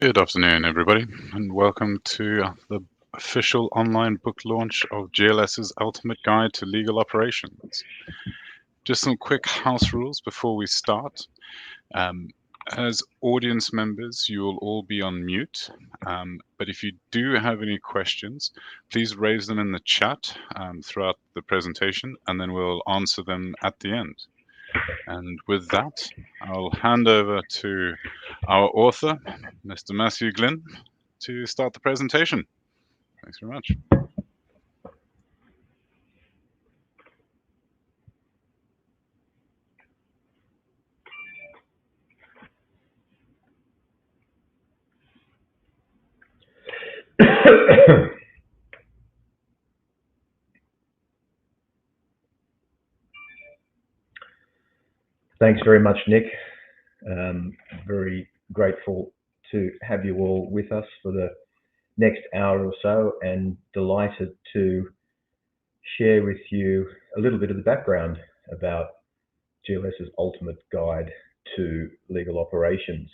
Good afternoon, everybody, and welcome to the official online book launch of GLS's Ultimate Guide to Legal Operations. Just some quick house rules before we start. As audience members, you will all be on mute, but if you do have any questions, please raise them in the chat throughout the presentation, and then we'll answer them at the end. And with that, I'll hand over to our author, Mr. Matthew Glynn, to start the presentation. Thanks very much. Thanks very much, Nick. Very grateful to have you all with us for the next hour or so, and delighted to share with you a little bit of the background about GLS's Ultimate Guide to Legal Operations.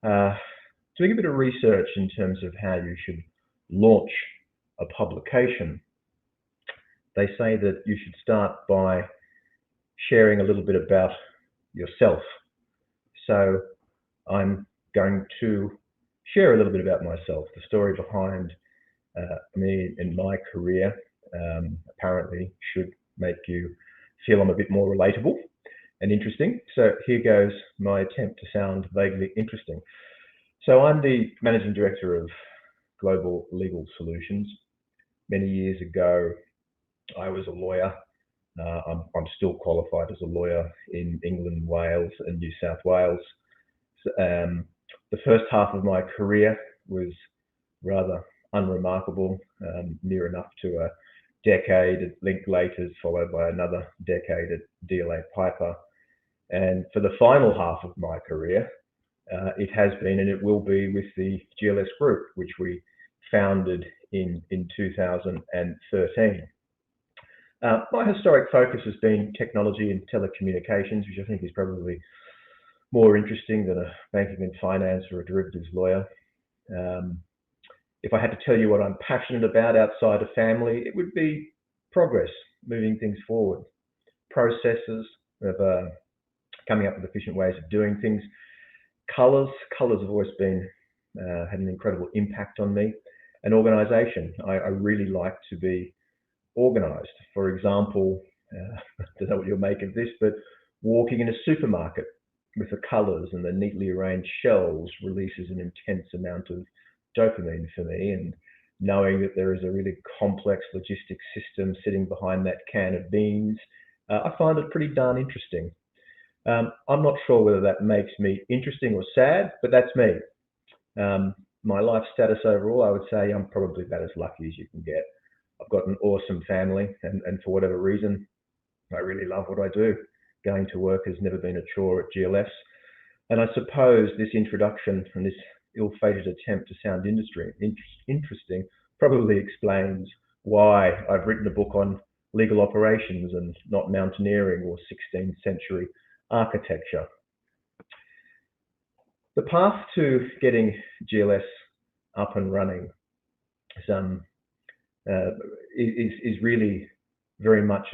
Doing a bit of research in terms of how you should launch a publication, they say that you should start by sharing a little bit about yourself. So I'm going to share a little bit about myself, the story behind me and my career. Apparently should make you feel I'm a bit more relatable and interesting. So here goes my attempt to sound vaguely interesting. So I'm the Managing Director of Global Legal Solutions. Many years ago, I was a lawyer. I'm still qualified as a lawyer in England, Wales, and New South Wales. The first half of my career was rather unremarkable, near enough to a decade at Linklaters, followed by another decade at DLA Piper. And for the final half of my career, it has been and it will be with the GLS Group, which we founded in 2013. My historic focus has been technology and telecommunications, which I think is probably more interesting than a banking and finance or a derivatives lawyer. If I had to tell you what I'm passionate about outside of family, it would be progress, moving things forward, processes of coming up with efficient ways of doing things. Colors have always been had an incredible impact on me. And organization, I really like to be organized. For example, I don't know what you'll make of this, but walking in a supermarket with the colors and the neatly arranged shelves releases an intense amount of dopamine for me, and knowing that there is a really complex logistics system sitting behind that can of beans, I find it pretty darn interesting. I'm not sure whether that makes me interesting or sad, but that's me. My life status overall, I would say I'm probably about as lucky as you can get. I've got an awesome family, and for whatever reason, I really love what I do. Going to work has never been a chore at GLS. And I suppose this introduction and this ill-fated attempt to sound interesting probably explains why I've written a book on legal operations and not mountaineering or 16th century architecture. The path to getting GLS up and running is really very much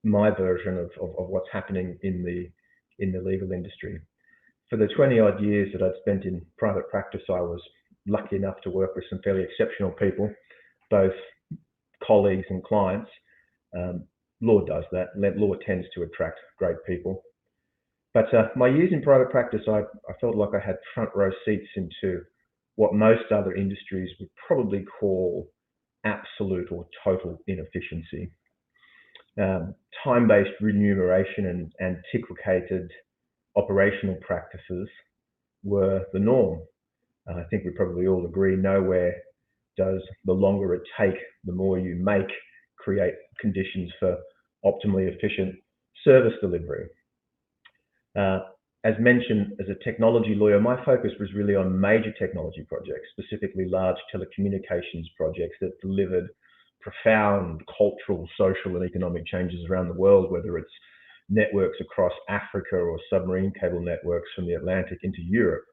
my version of what's happening in the legal industry. For the 20 odd years that I'd spent in private practice, I was lucky enough to work with some fairly exceptional people, both colleagues and clients. Law does that. Law tends to attract great people. But my years in private practice, I felt like I had front row seats into what most other industries would probably call absolute or total inefficiency. Time-based remuneration and antiquated operational practices were the norm. I think we probably all agree nowhere does the longer it take, the more you make, create conditions for optimally efficient service delivery. As mentioned, as a technology lawyer, my focus was really on major technology projects, specifically large telecommunications projects that delivered profound cultural, social, and economic changes around the world, whether it's networks across Africa or submarine cable networks from the Atlantic into Europe.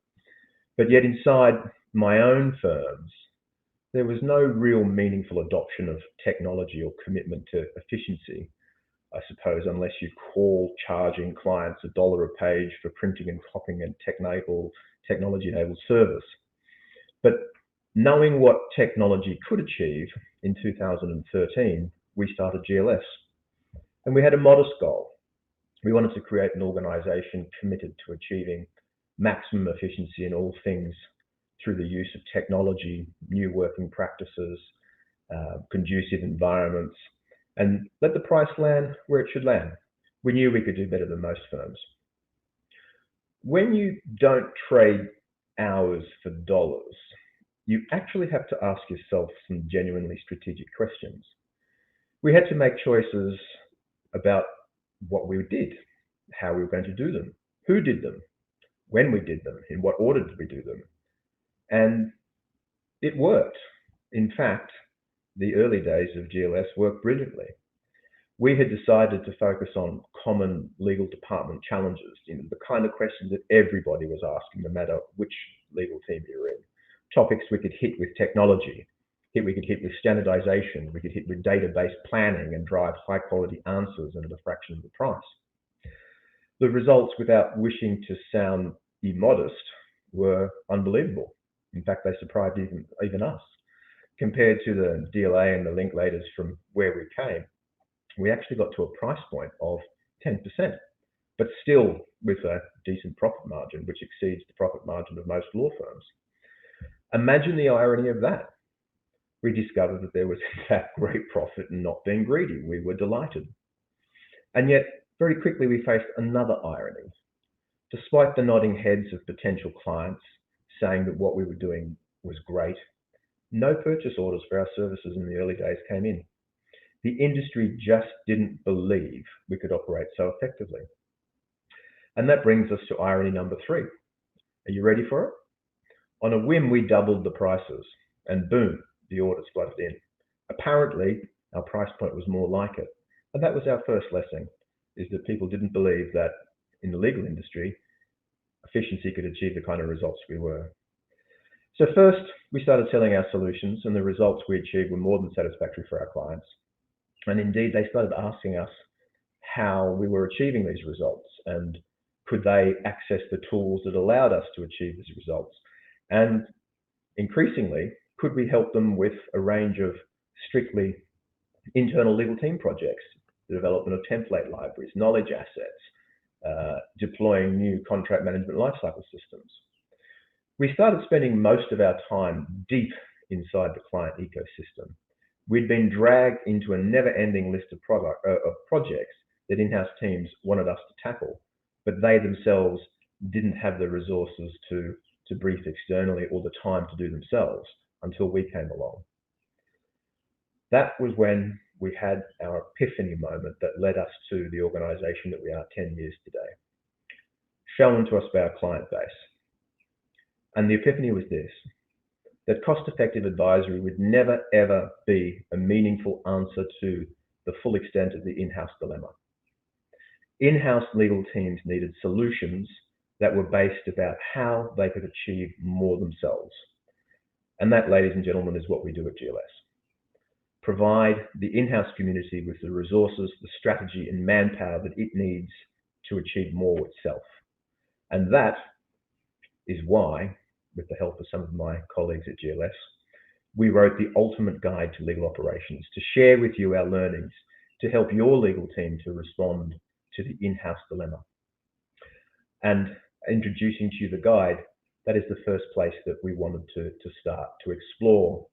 But yet inside my own firms, there was no real meaningful adoption of technology or commitment to efficiency, I suppose, unless you call charging clients $1 a page for printing and copying and technology-enabled service. But knowing what technology could achieve, in 2013, we started GLS. And we had a modest goal. We wanted to create an organization committed to achieving maximum efficiency in all things through the use of technology, new working practices, conducive environments, and let the price land where it should land. We knew we could do better than most firms. When you don't trade hours for dollars, you actually have to ask yourself some genuinely strategic questions. We had to make choices about what we did, how we were going to do them, who did them, when we did them, in what order did we do them. And it worked. In fact, the early days of GLS worked brilliantly. We had decided to focus on common legal department challenges, the kind of questions that everybody was asking, no matter which legal team you were in. Topics we could hit with technology, we could hit with standardization, we could hit with database planning and drive high quality answers at a fraction of the price. The results, without wishing to sound immodest, were unbelievable. In fact, they surprised even us. Compared to the DLA and the Linklaters from where we came, we actually got to a price point of 10%, but still with a decent profit margin, which exceeds the profit margin of most law firms. Imagine the irony of that. We discovered that there was in fact great profit in not being greedy. We were delighted. And yet, very quickly, we faced another irony. Despite the nodding heads of potential clients saying that what we were doing was great, no purchase orders for our services in the early days came in. The industry just didn't believe we could operate so effectively. And that brings us to irony number 3. Are you ready for it? On a whim, we doubled the prices, and boom, the orders flooded in. Apparently, our price point was more like it. And that was our first lesson, is that people didn't believe that in the legal industry, efficiency could achieve the kind of results we were. So first, we started selling our solutions, and the results we achieved were more than satisfactory for our clients. And indeed, they started asking us how we were achieving these results, and could they access the tools that allowed us to achieve these results. And increasingly, could we help them with a range of strictly internal legal team projects, the development of template libraries, knowledge assets, deploying new contract management lifecycle systems. We started spending most of our time deep inside the client ecosystem. We'd been dragged into a never-ending list of projects that in-house teams wanted us to tackle, but they themselves didn't have the resources to brief externally or the time to do themselves until we came along. That was when we had our epiphany moment that led us to the organization that we are 10 years today, shown to us by our client base. And the epiphany was this: that cost-effective advisory would never, ever be a meaningful answer to the full extent of the in-house dilemma. In-house legal teams needed solutions that were based about how they could achieve more themselves. And that, ladies and gentlemen, is what we do at GLS. Provide the in-house community with the resources, the strategy and manpower that it needs to achieve more itself. And that is why, with the help of some of my colleagues at GLS, we wrote the ultimate guide to legal operations, to share with you our learnings, to help your legal team to respond to the in-house dilemma. And introducing to you the guide, that is the first place that we wanted to start, to explore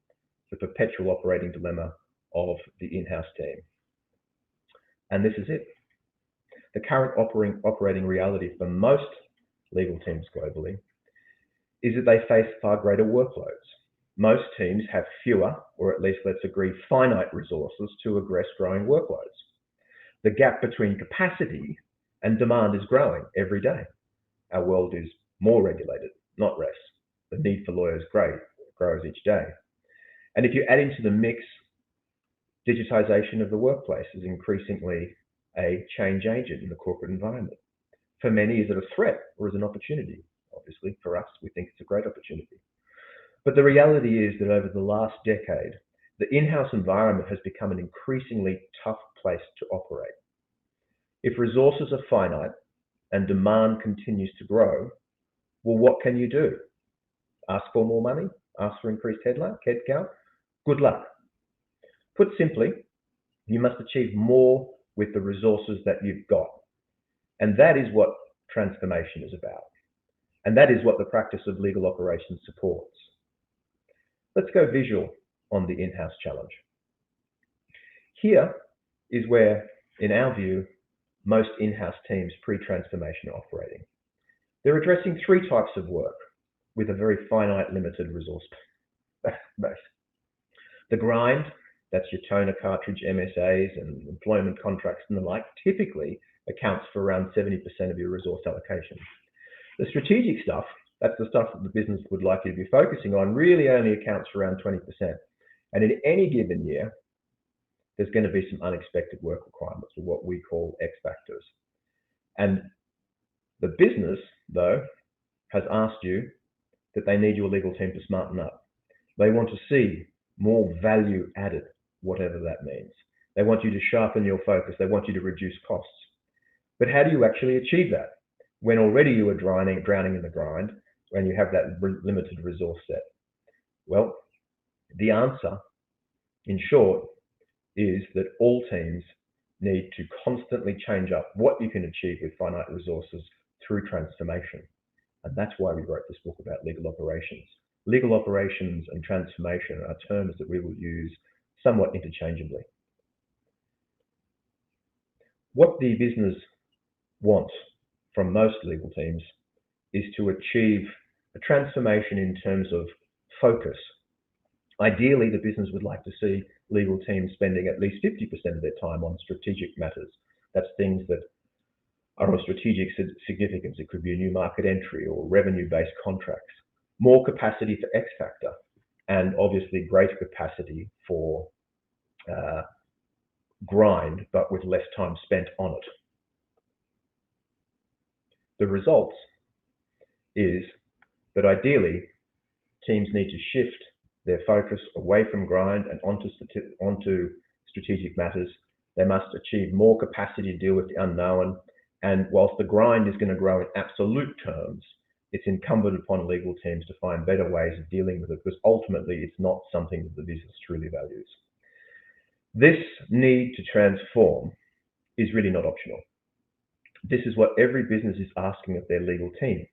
the perpetual operating dilemma of the in-house team. And this is it. The current operating reality for most legal teams globally is that they face far greater workloads. Most teams have fewer, or at least let's agree, finite resources to address growing workloads. The gap between capacity and demand is growing every day. Our world is more regulated, not less. The need for lawyers grows each day. And if you add into the mix, digitization of the workplace is increasingly a change agent in the corporate environment. For many, is it a threat or is it an opportunity? Obviously, for us, we think it's a great opportunity. But the reality is that over the last decade, the in-house environment has become an increasingly tough place to operate. If resources are finite and demand continues to grow, well, what can you do? Ask for more money? Ask for increased headcount? Good luck. Put simply, you must achieve more with the resources that you've got. And that is what transformation is about. And that is what the practice of legal operations supports. Let's go visual on the in-house challenge. Here is where, in our view, most in-house teams pre-transformation are operating. They're addressing three types of work with a very finite, limited resource base. The grind, that's your toner cartridge, MSAs, and employment contracts and the like, typically accounts for around 70% of your resource allocation. The strategic stuff, that's the stuff that the business would like you to be focusing on, really only accounts for around 20%. And in any given year, there's going to be some unexpected work requirements, or what we call X factors. And the business, though, has asked you that they need your legal team to smarten up. They want to see more value added, whatever that means. They want you to sharpen your focus. They want you to reduce costs. But how do you actually achieve that when already you are drowning in the grind and you have that limited resource set? Well, the answer, in short, is that all teams need to constantly change up what you can achieve with finite resources through transformation. And that's why we wrote this book about legal operations. Legal operations and transformation are terms that we will use somewhat interchangeably. What the business wants from most legal teams is to achieve a transformation in terms of focus. Ideally, the business would like to see legal teams spending at least 50% of their time on strategic matters. That's things that are of strategic significance. It could be a new market entry or revenue-based contracts. More capacity for X factor, and obviously greater capacity for grind, but with less time spent on it. The results is that ideally, teams need to shift their focus away from grind and onto strategic matters. They must achieve more capacity to deal with the unknown. And whilst the grind is going to grow in absolute terms, it's incumbent upon legal teams to find better ways of dealing with it, because ultimately it's not something that the business truly values. This need to transform is really not optional. This is what every business is asking of their legal team.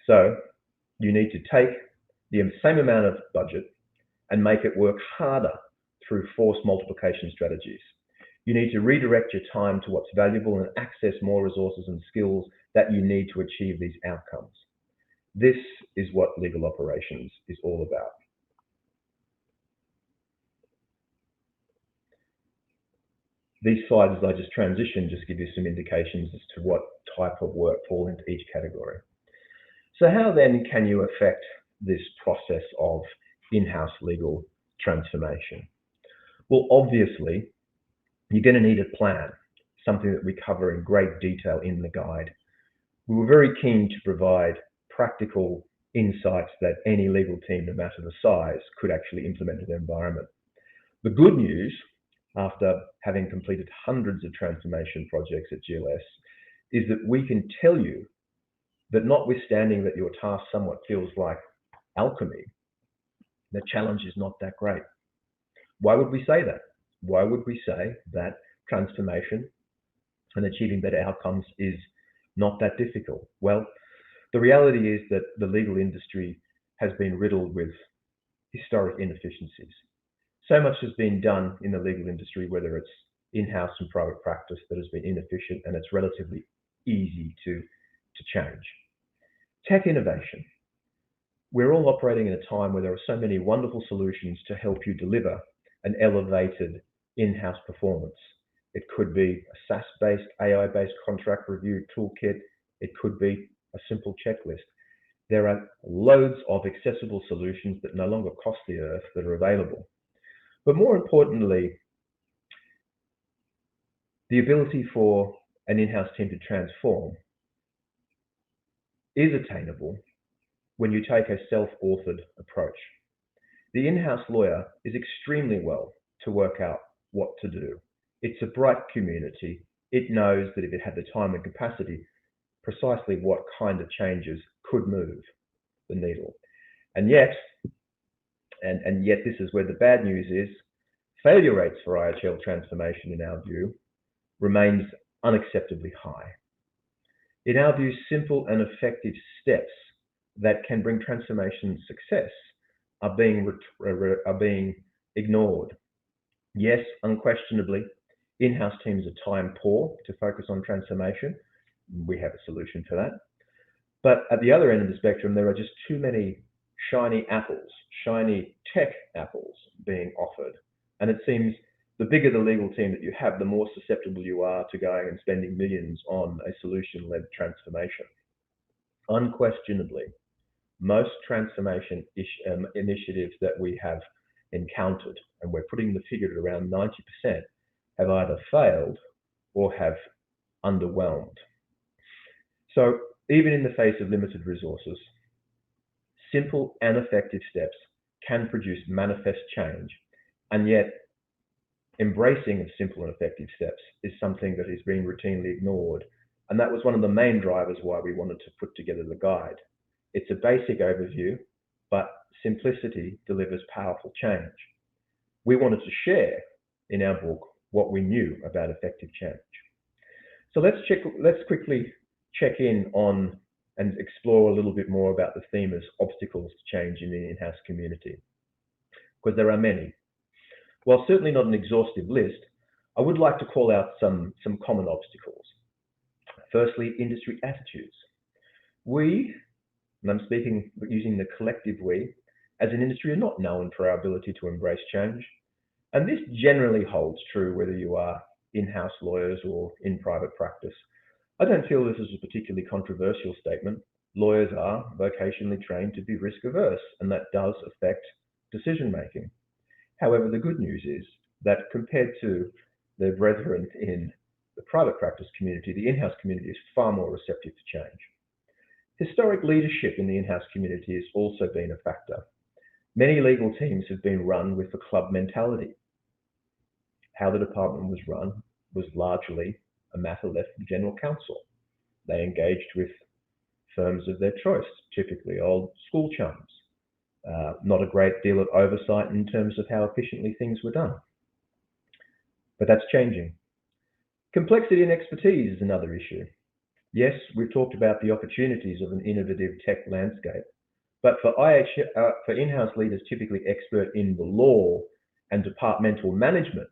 So you need to take the same amount of budget and make it work harder through force multiplication strategies. You need to redirect your time to what's valuable and access more resources and skills that you need to achieve these outcomes. This is what legal operations is all about. These slides, as I just transitioned, just give you some indications as to what type of work fall into each category. So how then can you affect this process of in-house legal transformation? Well, obviously, you're going to need a plan, something that we cover in great detail in the guide. We were very keen to provide practical insights that any legal team, no matter the size, could actually implement in their environment. The good news, after having completed hundreds of transformation projects at GLS, is that we can tell you that notwithstanding that your task somewhat feels like alchemy, the challenge is not that great. Why would we say that? Why would we say that transformation and achieving better outcomes is not that difficult? Well, the reality is that the legal industry has been riddled with historic inefficiencies. So much has been done in the legal industry, whether it's in-house and private practice, that has been inefficient, and it's relatively easy to change. Tech innovation. We're all operating in a time where there are so many wonderful solutions to help you deliver an elevated in-house performance. It could be a SaaS-based, AI-based contract review toolkit. It could be a simple checklist. There are loads of accessible solutions that no longer cost the earth that are available. But more importantly, the ability for an in-house team to transform is attainable when you take a self-authored approach. The in-house lawyer is extremely well to work out what to do. It's a bright community. It knows that if it had the time and capacity, precisely what kind of changes could move the needle. And yet this is where the bad news is, failure rates for IHL transformation, in our view, remains unacceptably high. In our view, simple and effective steps that can bring transformation success are being ignored. Yes, unquestionably, in-house teams are time poor to focus on transformation. We have a solution for that. But at the other end of the spectrum, there are just too many shiny apples, shiny tech apples being offered. And it seems the bigger the legal team that you have, the more susceptible you are to going and spending millions on a solution-led transformation. Unquestionably, most transformation initiatives that we have encountered, and we're putting the figure at around 90%, have either failed or have underwhelmed. So even in the face of limited resources, simple and effective steps can produce manifest change, and yet embracing of simple and effective steps is something that is being routinely ignored. And that was one of the main drivers why we wanted to put together the guide. It's a basic overview, but simplicity delivers powerful change. We wanted to share in our book what we knew about effective change. So let's quickly check in on and explore a little bit more about the theme of obstacles to change in the in-house community, because there are many. While certainly not an exhaustive list, I would like to call out some common obstacles. Firstly, industry attitudes. We, and I'm speaking using the collective we, as an industry are not known for our ability to embrace change. And this generally holds true whether you are in-house lawyers or in private practice. I don't feel this is a particularly controversial statement. Lawyers are vocationally trained to be risk averse, and that does affect decision making. However, the good news is that compared to their brethren in the private practice community, the in-house community is far more receptive to change. Historic leadership in the in-house community has also been a factor. Many legal teams have been run with the club mentality. How the department was run was largely a matter left for general counsel. They engaged with firms of their choice, typically old school chums. Not a great deal of oversight in terms of how efficiently things were done. But that's changing. Complexity and expertise is another issue. Yes, we've talked about the opportunities of an innovative tech landscape, but for in-house leaders typically expert in the law and departmental management,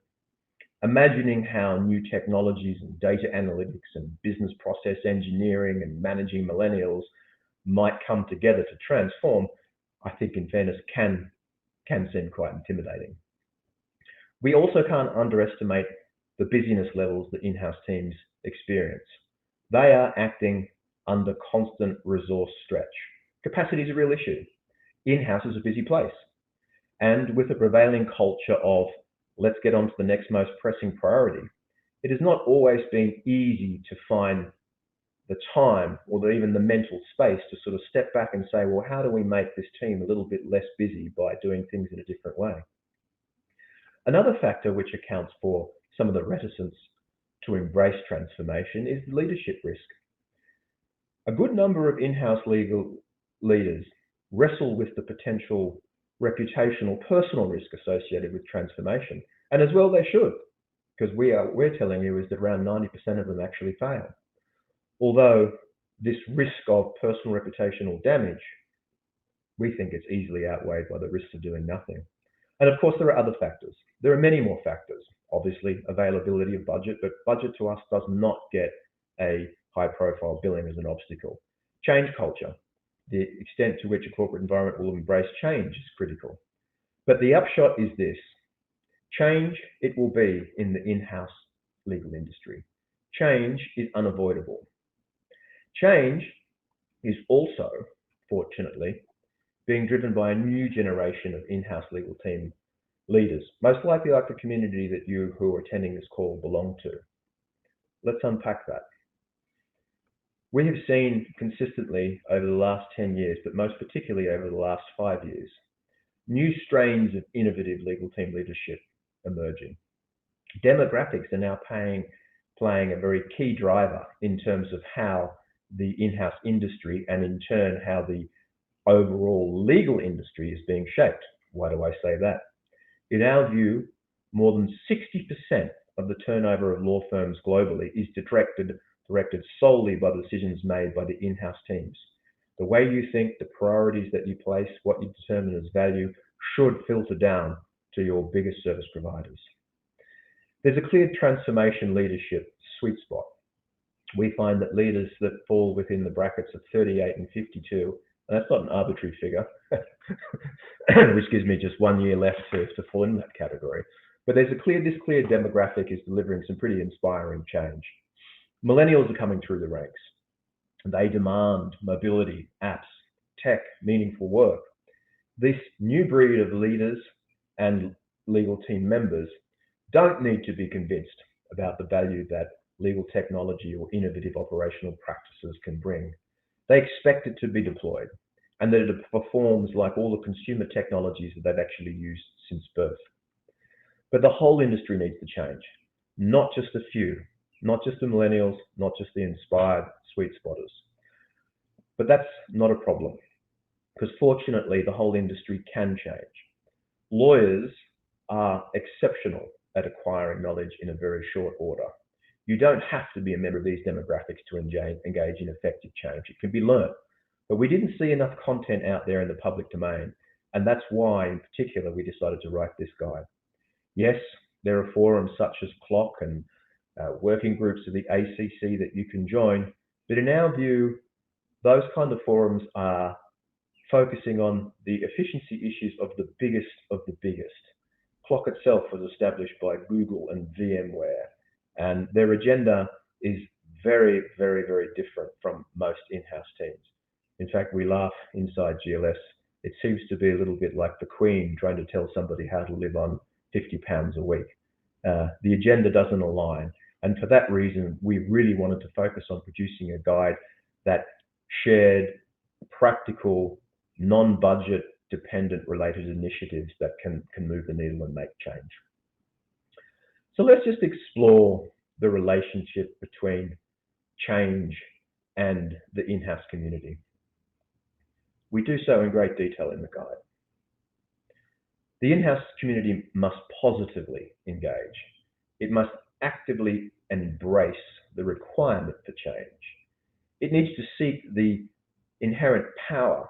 imagining how new technologies and data analytics and business process engineering and managing millennials might come together to transform, I think in fairness can seem quite intimidating. We also can't underestimate the busyness levels that in-house teams experience. They are acting under constant resource stretch. Capacity is a real issue. In-house is a busy place. And with a prevailing culture of let's get on to the next most pressing priority, it has not always been easy to find the time or even the mental space to sort of step back and say, well, how do we make this team a little bit less busy by doing things in a different way? Another factor which accounts for some of the reticence to embrace transformation is leadership risk. A good number of in-house legal leaders wrestle with the potential reputational, personal risk associated with transformation. And as well they should, because we're telling you is that around 90% of them actually fail. Although this risk of personal reputational damage, we think it's easily outweighed by the risks of doing nothing. And of course, there are other factors. There are many more factors. Obviously, availability of budget, but budget to us does not get a high-profile billing as an obstacle. Change culture. The extent to which a corporate environment will embrace change is critical. But the upshot is this. Change, it will be in the in-house legal industry. Change is unavoidable. Change is also, fortunately, being driven by a new generation of in-house legal team leaders, most likely like the community that you who are attending this call belong to. Let's unpack that. We have seen consistently over the last 10 years, but most particularly over the last 5 years, new strains of innovative legal team leadership emerging. Demographics are now playing a very key driver in terms of how the in-house industry and in turn how the overall legal industry is being shaped. Why do I say that? In our view, more than 60% of the turnover of law firms globally is directed solely by the decisions made by the in-house teams. The way you think, the priorities that you place, what you determine as value should filter down to your biggest service providers. There's a clear transformation leadership sweet spot. We find that leaders that fall within the brackets of 38 and 52, and that's not an arbitrary figure, which gives me just 1 year left to fall in that category. But this clear demographic is delivering some pretty inspiring change. Millennials are coming through the ranks. They demand mobility, apps, tech, meaningful work. This new breed of leaders and legal team members don't need to be convinced about the value that legal technology or innovative operational practices can bring. They expect it to be deployed and that it performs like all the consumer technologies that they've actually used since birth. But the whole industry needs to change, not just a few, not just the millennials, not just the inspired sweet spotters. But that's not a problem, because fortunately the whole industry can change. Lawyers are exceptional at acquiring knowledge in a very short order. You don't have to be a member of these demographics to engage in effective change. It can be learned. But we didn't see enough content out there in the public domain, and that's why, in particular, we decided to write this guide. Yes, there are forums such as CLOC and working groups of the ACC that you can join, but in our view, those kind of forums are focusing on the efficiency issues of the biggest of the biggest. CLOC itself was established by Google and VMware, and their agenda is very, very, very different from most in-house teams. In fact, we laugh inside GLS. It seems to be a little bit like the Queen trying to tell somebody how to live on £50 a week. The agenda doesn't align. And for that reason, we really wanted to focus on producing a guide that shared practical, non-budget dependent related initiatives that can move the needle and make change. So let's just explore the relationship between change and the in-house community. We do so in great detail in the guide. The in-house community must positively engage. It must actively embrace the requirement for change. It needs to seek the inherent power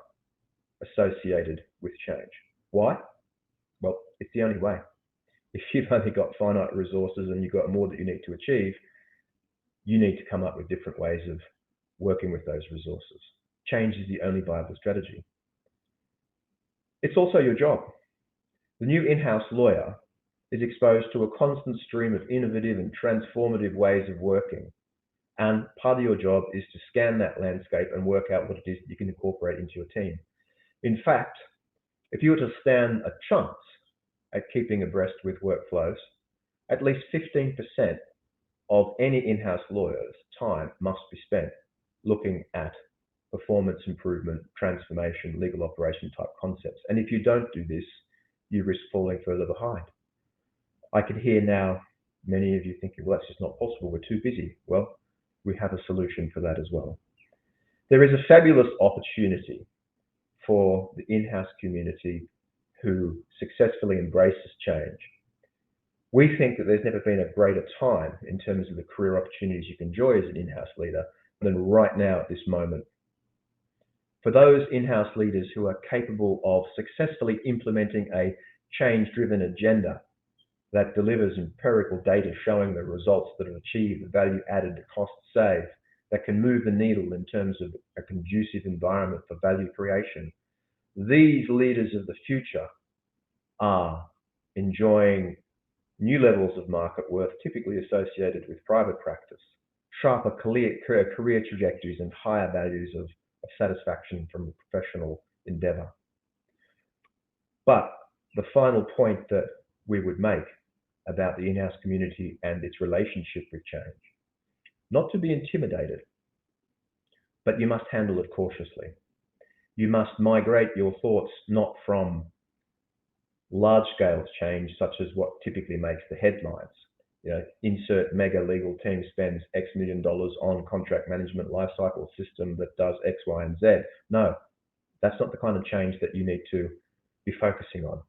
associated with change. Why? Well, it's the only way. If you've only got finite resources and you've got more that you need to achieve, you need to come up with different ways of working with those resources. Change is the only viable strategy. It's also your job. The new in-house lawyer is exposed to a constant stream of innovative and transformative ways of working. And part of your job is to scan that landscape and work out what it is that you can incorporate into your team. In fact, if you were to stand a chance at keeping abreast with workflows, at least 15% of any in-house lawyer's time must be spent looking at performance improvement, transformation, legal operation type concepts. And if you don't do this, you risk falling further behind. I can hear now many of you thinking, well, that's just not possible. We're too busy. Well, we have a solution for that as well. There is a fabulous opportunity for the in-house community who successfully embraces change. We think that there's never been a greater time in terms of the career opportunities you can enjoy as an in-house leader than right now at this moment. For those in-house leaders who are capable of successfully implementing a change-driven agenda that delivers empirical data showing the results that have achieved, the value added, the cost saved, that can move the needle in terms of a conducive environment for value creation. These leaders of the future are enjoying new levels of market worth typically associated with private practice, sharper career trajectories and higher values of satisfaction from the professional endeavor. But the final point that we would make about the in-house community and its relationship with change, not to be intimidated. but you must handle it cautiously. You must migrate your thoughts not from large-scale change, such as what typically makes the headlines. Insert mega legal team spends X million dollars on contract management lifecycle system that does X, Y, and Z. No, that's not the kind of change that you need to be focusing on.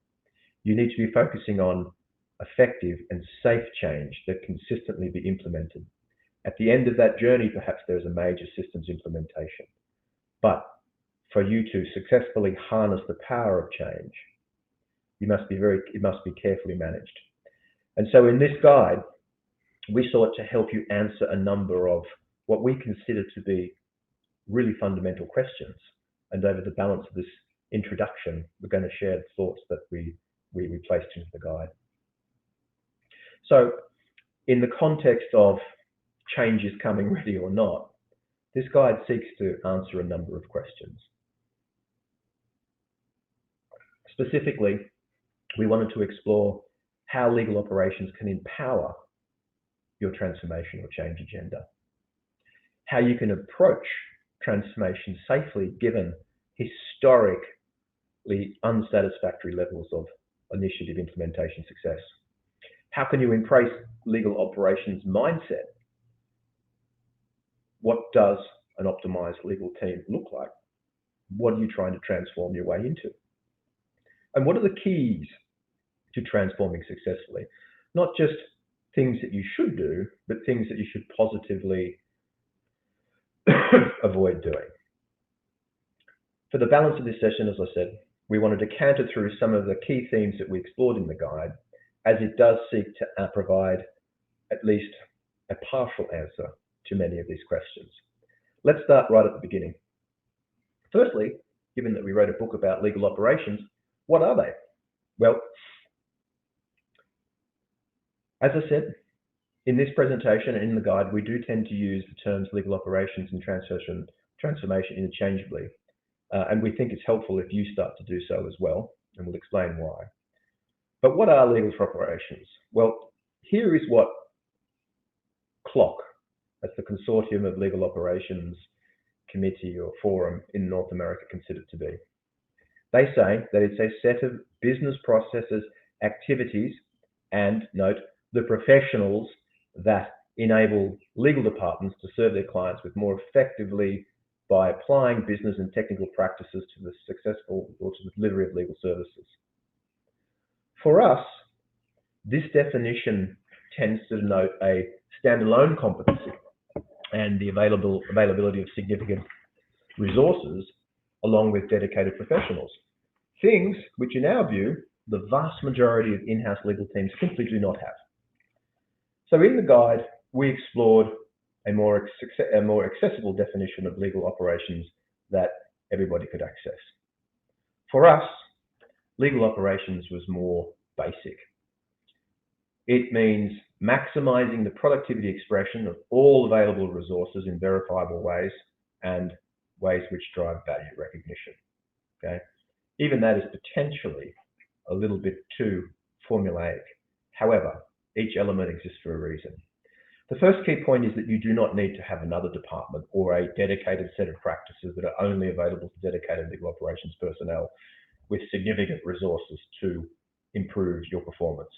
You need to be focusing on effective and safe change that can consistently be implemented. At the end of that journey, perhaps there's a major systems implementation. But for you to successfully harness the power of change, it must be carefully managed. And so in this guide, we sought to help you answer a number of what we consider to be really fundamental questions. And over the balance of this introduction, we're going to share the thoughts that we placed into the guide. So in the context of change is coming ready or not, this guide seeks to answer a number of questions. Specifically, we wanted to explore how legal operations can empower your transformation or change agenda, how you can approach transformation safely given historically unsatisfactory levels of initiative implementation success. How can you embrace legal operations mindset? What does an optimized legal team look like? What are you trying to transform your way into? And what are the keys to transforming successfully? Not just things that you should do, but things that you should positively avoid doing. For the balance of this session, as I said, we wanted to canter through some of the key themes that we explored in the guide, as it does seek to provide at least a partial answer to many of these questions. Let's start right at the beginning. Firstly, given that we wrote a book about legal operations, what are they? Well, as I said, in this presentation and in the guide, we do tend to use the terms legal operations and transformation interchangeably. And we think it's helpful if you start to do so as well, and we'll explain why. But what are legal operations? Well, here is what CLOC, that's the Consortium of Legal Operations Committee or Forum in North America, considered to be. They say that it's a set of business processes, activities, and note, the professionals that enable legal departments to serve their clients with more effectively by applying business and technical practices to the successful or to the delivery of legal services. For us, this definition tends to denote a standalone competency and the availability of significant resources along with dedicated professionals. Things which, in our view, the vast majority of in-house legal teams simply do not have. So in the guide, we explored a more accessible definition of legal operations that everybody could access. For us, legal operations was more basic. It means maximizing the productivity expression of all available resources in verifiable ways and ways which drive value recognition. Okay? Even that is potentially a little bit too formulaic. However, each element exists for a reason. The first key point is that you do not need to have another department or a dedicated set of practices that are only available to dedicated legal operations personnel with significant resources to improve your performance.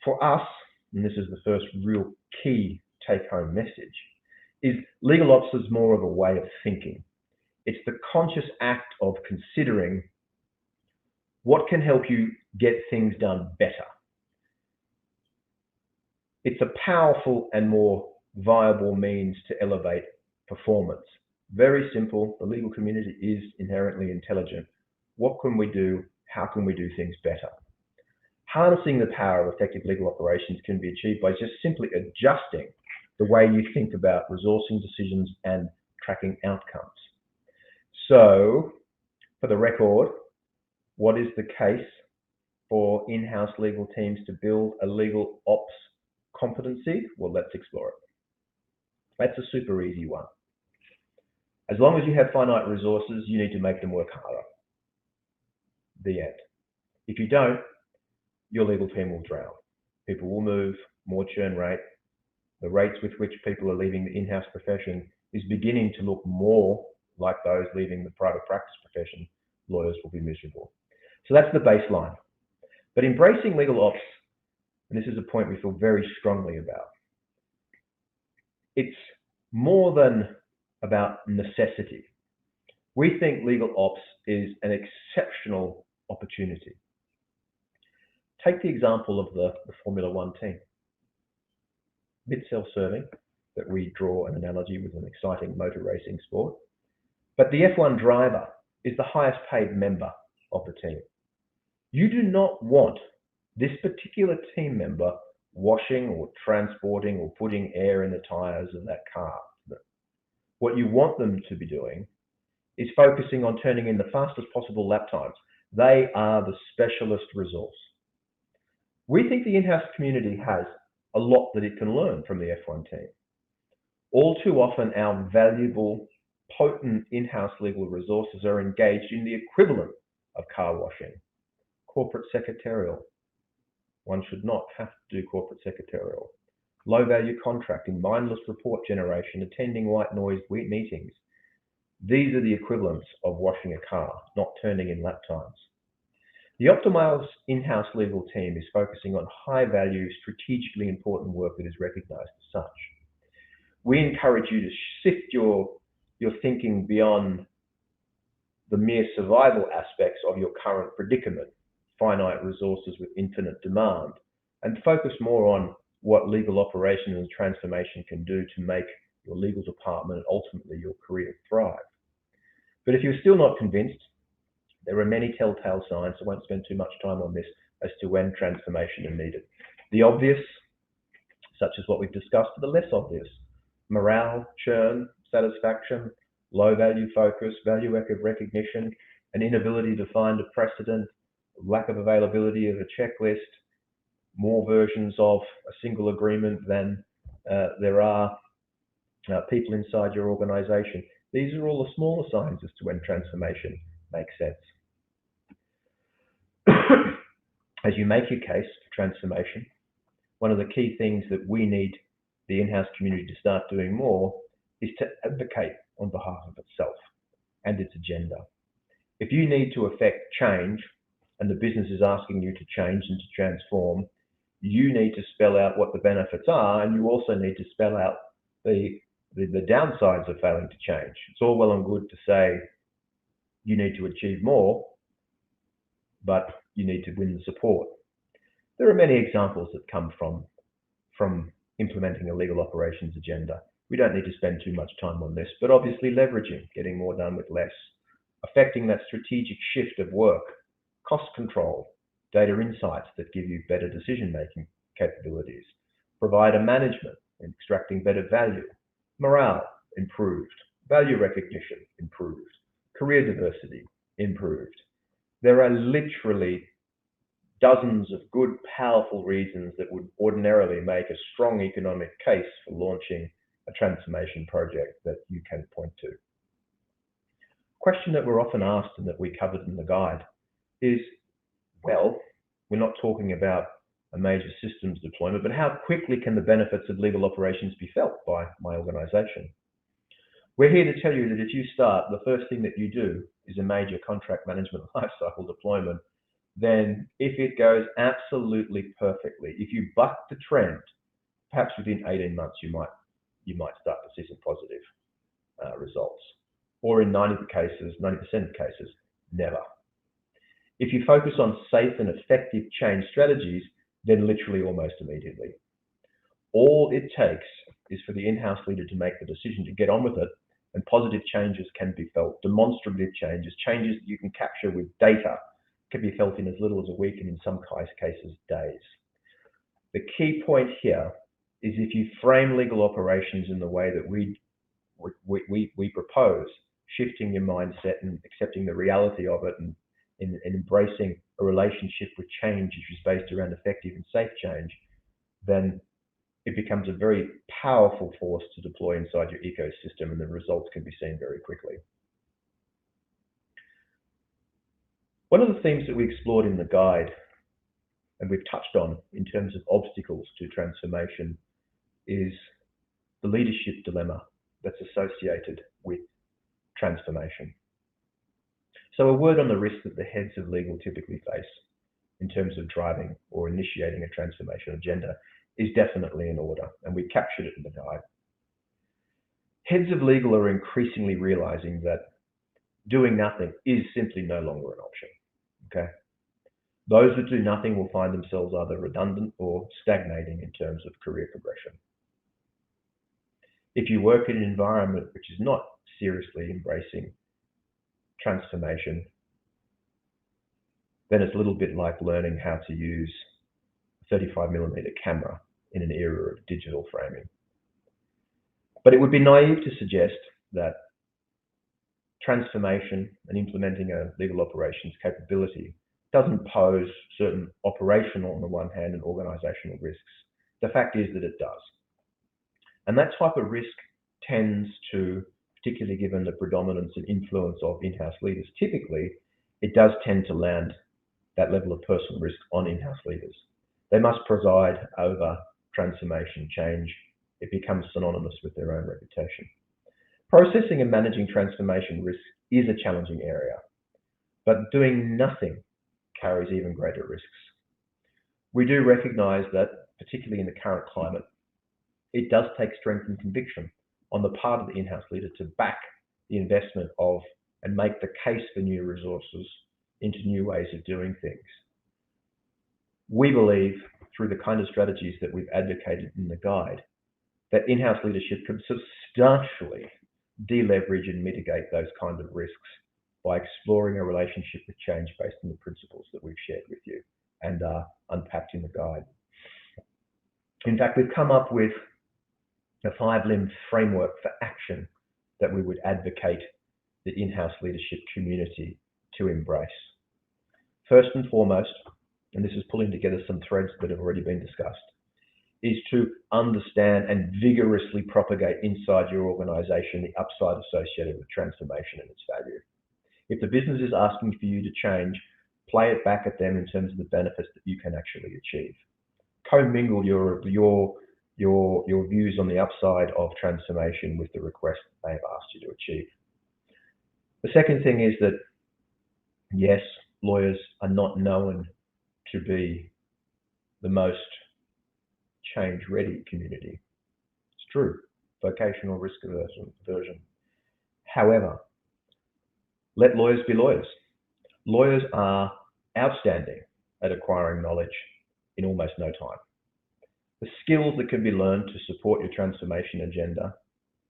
For us, and this is the first real key take-home message, is legal ops is more of a way of thinking. It's the conscious act of considering what can help you get things done better. It's a powerful and more viable means to elevate performance. Very simple. The legal community is inherently intelligent. What can we do? How can we do things better? Harnessing the power of effective legal operations can be achieved by just simply adjusting the way you think about resourcing decisions and tracking outcomes. So, for the record, what is the case for in-house legal teams to build a legal ops competency? Well, let's explore it. That's a super easy one. As long as you have finite resources, you need to make them work harder. The end. If you don't, your legal team will drown. People will move, more churn rate. The rates with which people are leaving the in-house profession is beginning to look more like those leaving the private practice profession, lawyers will be miserable. So that's the baseline. But embracing legal ops, and this is a point we feel very strongly about, it's more than about necessity. We think legal ops is an exceptional opportunity. Take the example of the Formula One team. A bit self-serving that we draw an analogy with an exciting motor racing sport. But the F1 driver is the highest paid member of the team. You do not want this particular team member washing or transporting or putting air in the tires of that car. What you want them to be doing is focusing on turning in the fastest possible lap times. They are the specialist resource. We think the in-house community has a lot that it can learn from the F1 team. All too often, our valuable, potent in-house legal resources are engaged in the equivalent of car washing, corporate secretarial. One should not have to do corporate secretarial. Low-value contracting, mindless report generation, attending white noise meetings. These are the equivalents of washing a car, not turning in lap times. The Optimize in-house legal team is focusing on high-value, strategically important work that is recognized as such. We encourage you to shift your thinking beyond the mere survival aspects of your current predicament, finite resources with infinite demand, and focus more on what legal operation and transformation can do to make your legal department and ultimately your career thrive. But if you're still not convinced, there are many telltale signs, I won't spend too much time on this, as to when transformation is needed. The obvious, such as what we've discussed, are the less obvious. Morale, churn, satisfaction, low value focus, value recognition, an inability to find a precedent, lack of availability of a checklist, more versions of a single agreement than there are people inside your organization. These are all the smaller signs as to when transformation makes sense. As you make your case for transformation, one of the key things that we need the in-house community to start doing more is to advocate on behalf of itself and its agenda. If you need to affect change and the business is asking you to change and to transform, you need to spell out what the benefits are, and you also need to spell out the downsides of failing to change. It's all well and good to say you need to achieve more, but you need to win the support. There are many examples that come from implementing a legal operations agenda. We don't need to spend too much time on this, but obviously leveraging, getting more done with less, affecting that strategic shift of work, cost control, data insights that give you better decision-making capabilities, provider management, extracting better value, morale improved, value recognition improved, career diversity improved. There are literally dozens of good, powerful reasons that would ordinarily make a strong economic case for launching a transformation project that you can point to. Question that we're often asked and that we covered in the guide is, well, we're not talking about a major systems deployment, but how quickly can the benefits of legal operations be felt by my organization? We're here to tell you that if you start, the first thing that you do is a major contract management lifecycle deployment. Then if it goes absolutely perfectly, if you buck the trend, perhaps within 18 months, you might start to see some positive results. Or in 90% of cases, never. If you focus on safe and effective change strategies, then literally almost immediately. All it takes is for the in-house leader to make the decision to get on with it, and positive changes can be felt. Demonstrative changes, changes that you can capture with data, can be felt in as little as a week and in some cases days. The key point here is if you frame legal operations in the way that we propose, shifting your mindset and accepting the reality of it and embracing a relationship with change which is based around effective and safe change, then it becomes a very powerful force to deploy inside your ecosystem, and the results can be seen very quickly. One of the themes that we explored in the guide, and we've touched on in terms of obstacles to transformation, is the leadership dilemma. that's associated with transformation. So a word on the risk that the heads of legal typically face in terms of driving or initiating a transformation agenda is definitely in order, and we captured it in the guide. Heads of legal are increasingly realizing that doing nothing is simply no longer an option, okay? Those that do nothing will find themselves either redundant or stagnating in terms of career progression. If you work in an environment which is not seriously embracing transformation, then it's a little bit like learning how to use a 35mm camera in an era of digital framing. But it would be naive to suggest that transformation and implementing a legal operations capability doesn't pose certain operational, on the one hand, and organizational risks. The fact is that it does. And that type of risk tends to, particularly given the predominance and influence of in-house leaders, typically it does tend to land that level of personal risk on in-house leaders. They must preside over transformation change. It becomes synonymous with their own reputation. Processing and managing transformation risk is a challenging area, but doing nothing carries even greater risks. We do recognize that, particularly in the current climate, it does take strength and conviction on the part of the in-house leader to back the investment of and make the case for new resources into new ways of doing things. We believe, through the kind of strategies that we've advocated in the guide, that in-house leadership could substantially deleverage and mitigate those kind of risks by exploring a relationship with change based on the principles that we've shared with you and are unpacked in the guide. In fact, we've come up with a 5-limb framework for action that we would advocate the in-house leadership community to embrace. First and foremost, and this is pulling together some threads that have already been discussed, is to understand and vigorously propagate inside your organization the upside associated with transformation and its value. If the business is asking for you to change, play it back at them in terms of the benefits that you can actually achieve. Commingle your views on the upside of transformation with the request that they have asked you to achieve. The second thing is that, yes, lawyers are not known to be the most change-ready community. It's true, vocational risk aversion. However, let lawyers be lawyers. Lawyers are outstanding at acquiring knowledge in almost no time. The skills that can be learned to support your transformation agenda,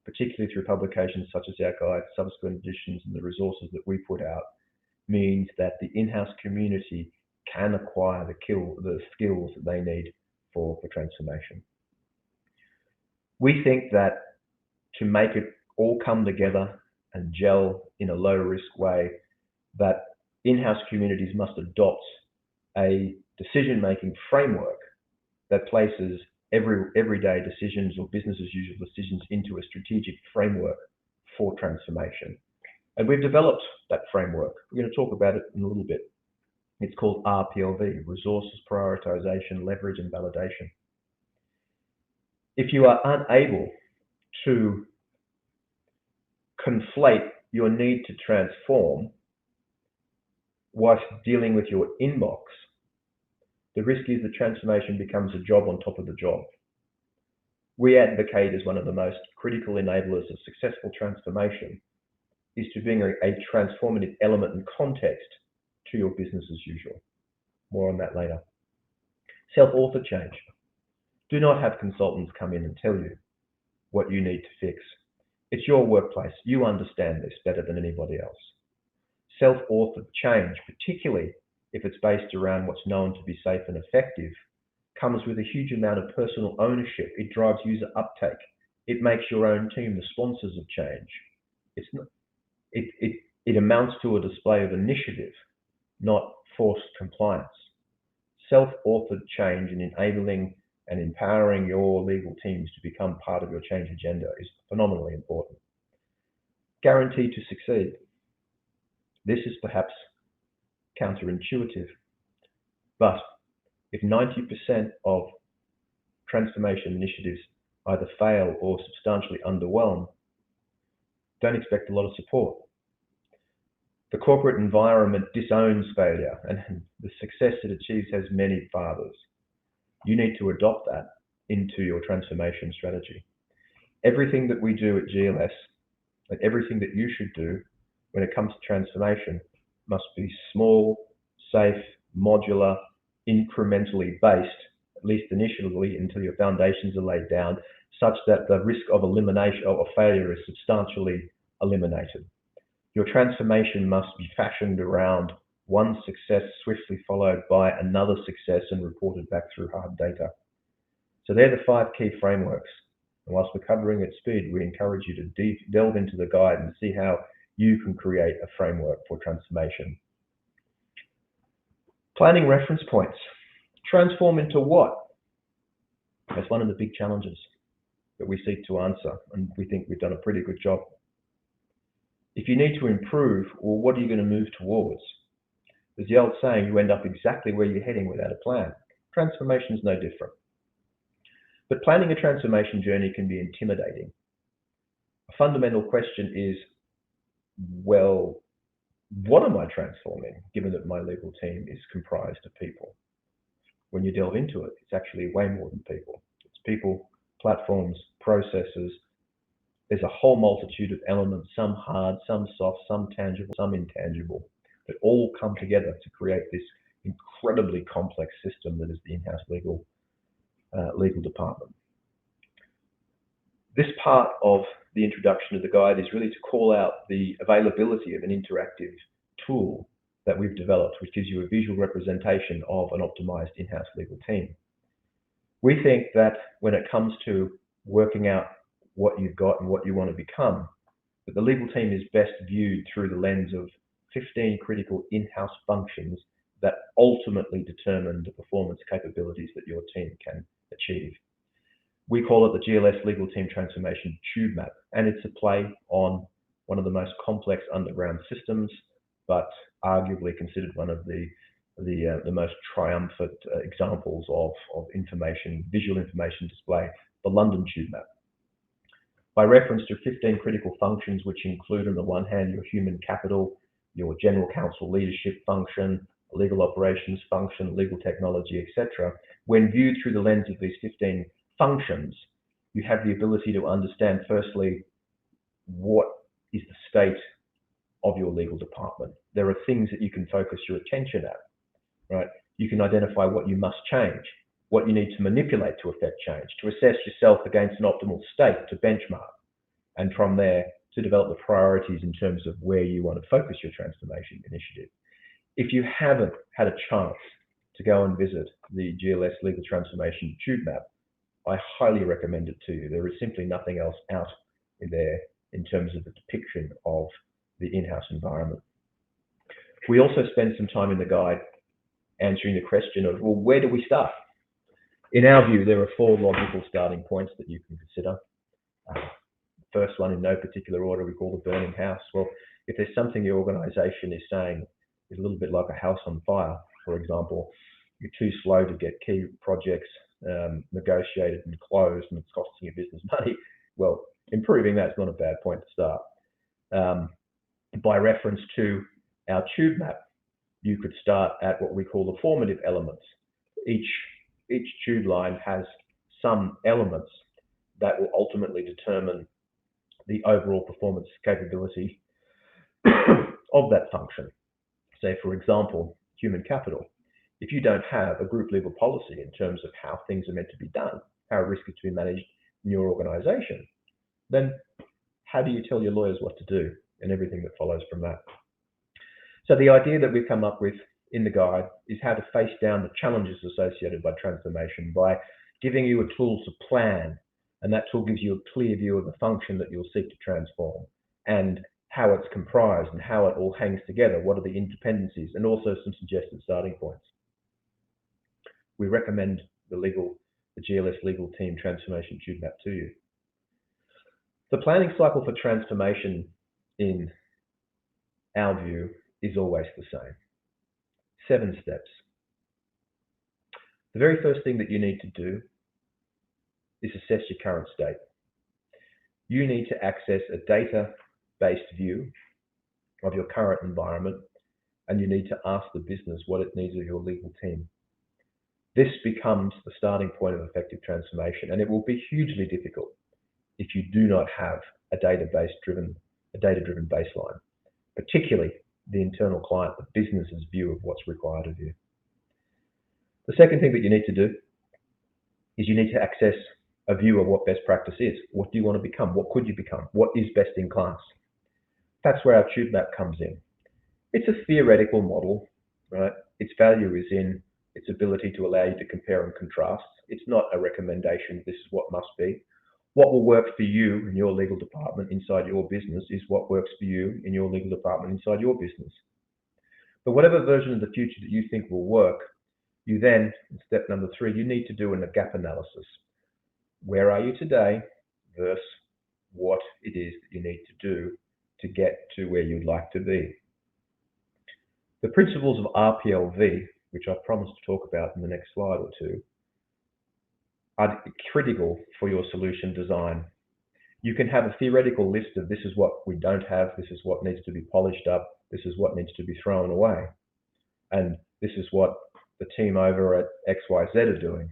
particularly through publications such as our guide, subsequent editions, and the resources that we put out, means that the in-house community can acquire the skills that they need for transformation. We think that to make it all come together and gel in a low-risk way, that in-house communities must adopt a decision-making framework that places everyday decisions or business as usual decisions into a strategic framework for transformation. And we've developed that framework. We're going to talk about it in a little bit. It's called RPLV, Resources, Prioritization, Leverage, and Validation. If you are unable to conflate your need to transform whilst dealing with your inbox, the risk is that transformation becomes a job on top of the job. We advocate as one of the most critical enablers of successful transformation is to bring a transformative element and context to your business as usual. More on that later. Self-author change. Do not have consultants come in and tell you what you need to fix. It's your workplace. You understand this better than anybody else. Self-authored change, particularly if it's based around what's known to be safe and effective, comes with a huge amount of personal ownership. It drives user uptake. It makes your own team the sponsors of change. It amounts to a display of initiative, not forced compliance. Self-authored change and enabling and empowering your legal teams to become part of your change agenda is phenomenally important. Guaranteed to succeed. This is perhaps counterintuitive, but if 90% of transformation initiatives either fail or substantially underwhelm, don't expect a lot of support. The corporate environment disowns failure, and the success it achieves has many fathers. You need to adopt that into your transformation strategy. Everything that we do at GLS, and everything that you should do when it comes to transformation, must be small, safe, modular, incrementally based, at least initially until your foundations are laid down, such that the risk of elimination or failure is substantially eliminated. Your transformation must be fashioned around one success swiftly followed by another success and reported back through hard data. So they're the 5 key frameworks. And whilst we're covering at speed, we encourage you to delve into the guide and see how you can create a framework for transformation. Planning reference points. Transform into what? That's one of the big challenges that we seek to answer, and we think we've done a pretty good job. If you need to improve, well, what are you going to move towards? There's the old saying, you end up exactly where you're heading without a plan. Transformation is no different. But planning a transformation journey can be intimidating. A fundamental question is, well, what am I transforming, given that my legal team is comprised of people? When you delve into it, it's actually way more than people. It's people, platforms, processes. There's a whole multitude of elements, some hard, some soft, some tangible, some intangible, that all come together to create this incredibly complex system that is the in-house legal department. This part of the introduction of the guide is really to call out the availability of an interactive tool that we've developed, which gives you a visual representation of an optimized in-house legal team. We think that when it comes to working out what you've got and what you want to become, that the legal team is best viewed through the lens of 15 critical in-house functions that ultimately determine the performance capabilities that your team can achieve. We call it the GLS Legal Team Transformation Tube Map, and it's a play on one of the most complex underground systems, but arguably considered one of the most triumphant examples of information, visual information display, the London Tube Map. By reference to 15 critical functions, which include on the one hand your human capital, your general counsel leadership function, legal operations function, legal technology, etc. When viewed through the lens of these 15 functions, you have the ability to understand, firstly, what is the state of your legal department. There are things that you can focus your attention at, right? You can identify what you must change, what you need to manipulate to affect change, to assess yourself against an optimal state, to benchmark, and from there to develop the priorities in terms of where you want to focus your transformation initiative. If you haven't had a chance to go and visit the GLS Legal Transformation Tube Map, I highly recommend it to you. There is simply nothing else out in there in terms of the depiction of the in-house environment. We also spend some time in the guide answering the question of, well, where do we start? In our view, there are 4 logical starting points that you can consider. First one, in no particular order, we call the burning house. Well, if there's something the organization is saying is a little bit like a house on fire, for example, you're too slow to get key projects negotiated and closed, and it's costing your business money, well, improving that's not a bad point to start. By reference to our tube map, you could start at what we call the formative elements. Each tube line has some elements that will ultimately determine the overall performance capability of that function. Say, for example, human capital. If you don't have a group legal policy in terms of how things are meant to be done, how risk is to be managed in your organization, then how do you tell your lawyers what to do and everything that follows from that? So the idea that we've come up with in the guide is how to face down the challenges associated by transformation by giving you a tool to plan, and that tool gives you a clear view of the function that you'll seek to transform and how it's comprised and how it all hangs together, what are the interdependencies, and also some suggested starting points. We recommend the GLS Legal Team Transformation Tube Map to you. The planning cycle for transformation, in our view, is always the same. 7 steps. The very first thing that you need to do is assess your current state. You need to access a data fact-based view of your current environment, and you need to ask the business what it needs of your legal team. This becomes the starting point of effective transformation, and it will be hugely difficult if you do not have a data-driven baseline, particularly the internal client, the business's view of what's required of you. The second thing that you need to do is you need to access a view of what best practice is. What do you want to become? What could you become? What is best in class? That's where our tube map comes in. It's a theoretical model, right? Its value is in its ability to allow you to compare and contrast. It's not a recommendation, this is what must be. What will work for you in your legal department inside your business is what works for you in your legal department inside your business. But whatever version of the future that you think will work, you then, in step number 3, you need to do a gap analysis. Where are you today versus what it is that you need to do to get to where you'd like to be. The principles of RPLV, which I promised to talk about in the next slide or two, are critical for your solution design. You can have a theoretical list of this is what we don't have, this is what needs to be polished up, this is what needs to be thrown away, and this is what the team over at XYZ are doing.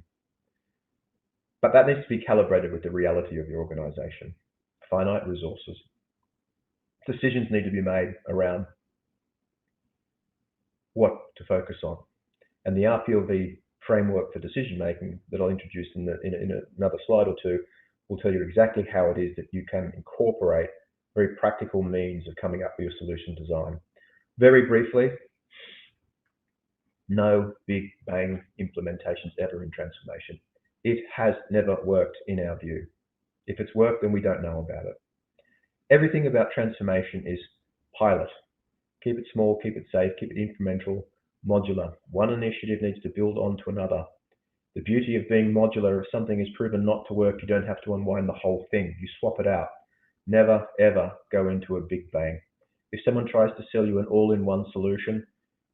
But that needs to be calibrated with the reality of your organization. Finite resources. Decisions need to be made around what to focus on. And the RPLV framework for decision making that I'll introduce in another slide or two will tell you exactly how it is that you can incorporate very practical means of coming up with your solution design. Very briefly, no big bang implementations ever in transformation. It has never worked in our view. If it's worked, then we don't know about it. Everything about transformation is pilot. Keep it small, keep it safe, keep it incremental, modular. One initiative needs to build onto another. The beauty of being modular, if something is proven not to work, you don't have to unwind the whole thing. You swap it out. Never, ever go into a big bang. If someone tries to sell you an all-in-one solution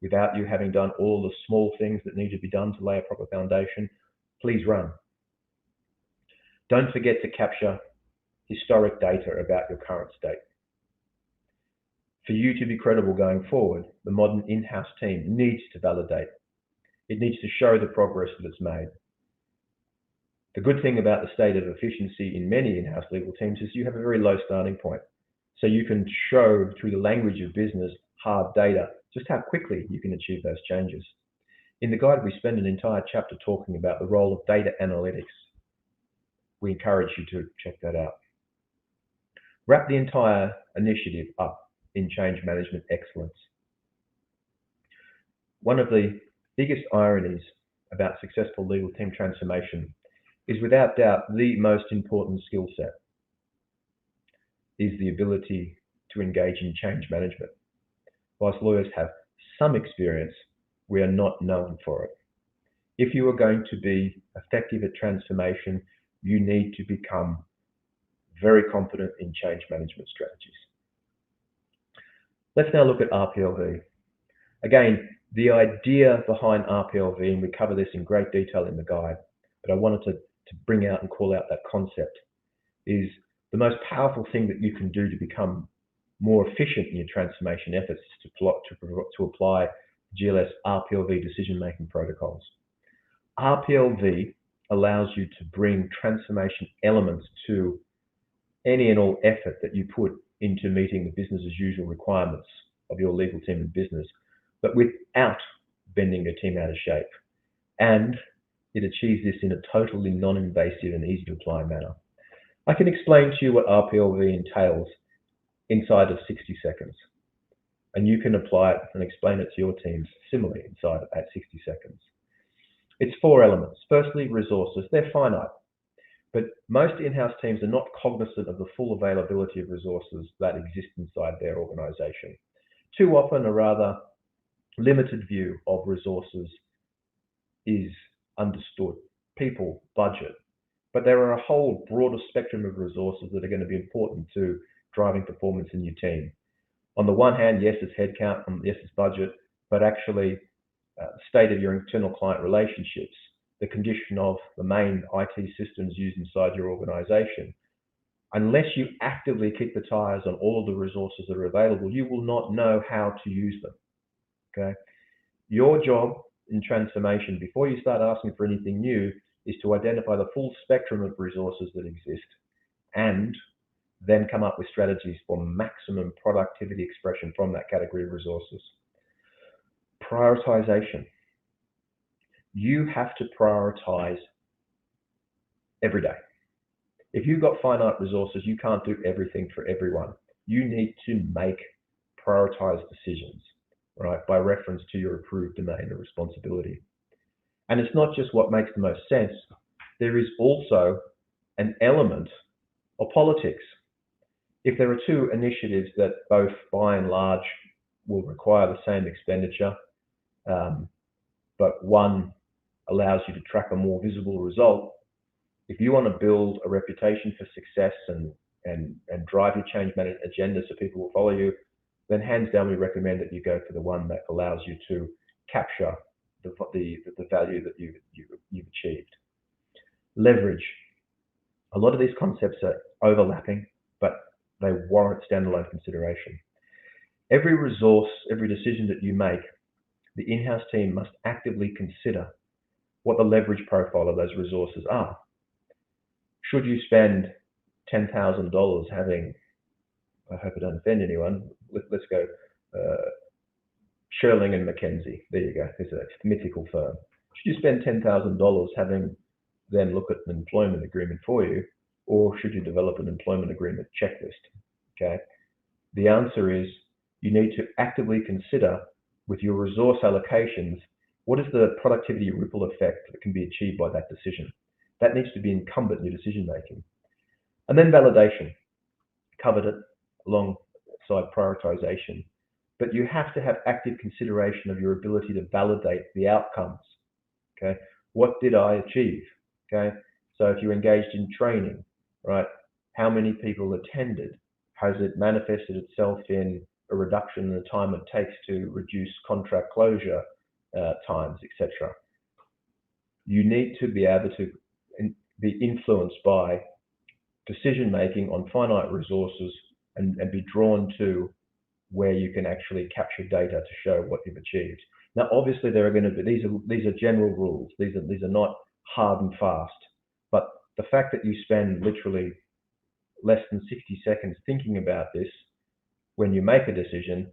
without you having done all the small things that need to be done to lay a proper foundation, please run. Don't forget to capture historic data about your current state. For you to be credible going forward, the modern in-house team needs to validate. It needs to show the progress that it's made. The good thing about the state of efficiency in many in-house legal teams is you have a very low starting point. So you can show through the language of business, hard data, just how quickly you can achieve those changes. In the guide, we spend an entire chapter talking about the role of data analytics. We encourage you to check that out. Wrap the entire initiative up in change management excellence. One of the biggest ironies about successful legal team transformation is without doubt the most important skill set is the ability to engage in change management. Whilst lawyers have some experience, we are not known for it. If you are going to be effective at transformation, you need to become very competent in change management strategies. Let's now look at RPLV. Again, the idea behind RPLV, and we cover this in great detail in the guide, but I wanted to bring out and call out that concept, is the most powerful thing that you can do to become more efficient in your transformation efforts is to apply GLS RPLV decision-making protocols. RPLV allows you to bring transformation elements to any and all effort that you put into meeting the business as usual requirements of your legal team and business, but without bending your team out of shape. And it achieves this in a totally non-invasive and easy to apply manner. I can explain to you what RPLV entails inside of 60 seconds. And you can apply it and explain it to your teams similarly inside of 60 seconds. It's 4 elements. Firstly, resources. They're finite. But most in-house teams are not cognizant of the full availability of resources that exist inside their organization. Too often, a rather limited view of resources is understood. People, budget. But there are a whole broader spectrum of resources that are going to be important to driving performance in your team. On the one hand, yes, it's headcount, and yes, it's budget, but actually the state of your internal client relationships, the condition of the main IT systems used inside your organization unless you actively kick the tires on all of the resources that are available, you will not know how to use them. Okay. Your job in transformation, before you start asking for anything new, is to identify the full spectrum of resources that exist and then come up with strategies for maximum productivity expression from that category of resources. Prioritization. You have to prioritize every day. If you've got finite resources, you can't do everything for everyone. You need to make prioritized decisions, right, by reference to your approved domain of responsibility. And it's not just what makes the most sense. There is also an element of politics. If there are two initiatives that both, by and large, will require the same expenditure, but one allows you to track a more visible result, if you want to build a reputation for success and drive your change management agenda so people will follow you, then hands down we recommend that you go for the one that allows you to capture the value that you've achieved. Leverage. A lot of these concepts are overlapping, but they warrant standalone consideration. Every resource, every decision that you make, the in-house team must actively consider what the leverage profile of those resources are. Should you spend $10,000 having, I hope I don't offend anyone, let's go Sherling and McKenzie. There you go. It's a mythical firm. Should you spend $10,000 having them look at an employment agreement for you, or should you develop an employment agreement checklist? Okay. The answer is you need to actively consider with your resource allocations, what is the productivity ripple effect that can be achieved by that decision? That needs to be incumbent in your decision making. And then validation. Covered it alongside prioritization. But you have to have active consideration of your ability to validate the outcomes. Okay, what did I achieve? Okay, so if you engaged in training, right, how many people attended? Has it manifested itself in a reduction in the time it takes to reduce contract closure times, etc.? You need to be able to be influenced by decision making on finite resources and be drawn to where you can actually capture data to show what you've achieved. Now, obviously, there are going to be these are general rules. These are not hard and fast. But the fact that you spend literally less than 60 seconds thinking about this when you make a decision,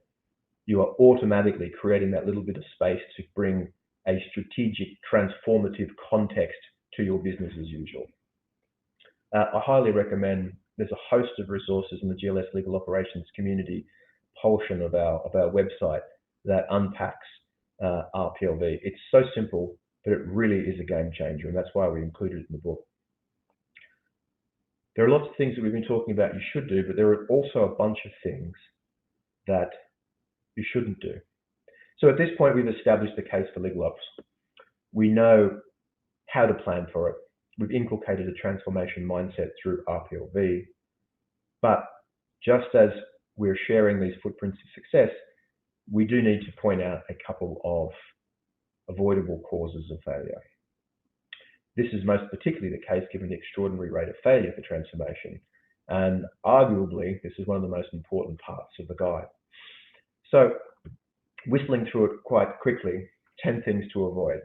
you are automatically creating that little bit of space to bring a strategic, transformative context to your business as usual. I highly recommend, there's a host of resources in the GLS Legal Operations community portion of our website that unpacks RPLV. It's so simple, but it really is a game changer, and that's why we included it in the book. There are lots of things that we've been talking about you should do, but there are also a bunch of things that you shouldn't do. So at this point, we've established the case for legal ops. We know how to plan for it. We've inculcated a transformation mindset through RPLV. But just as we're sharing these footprints of success, we do need to point out a couple of avoidable causes of failure. This is most particularly the case given the extraordinary rate of failure for transformation. And arguably, this is one of the most important parts of the guide. So, whistling through it quite quickly, 10 things to avoid.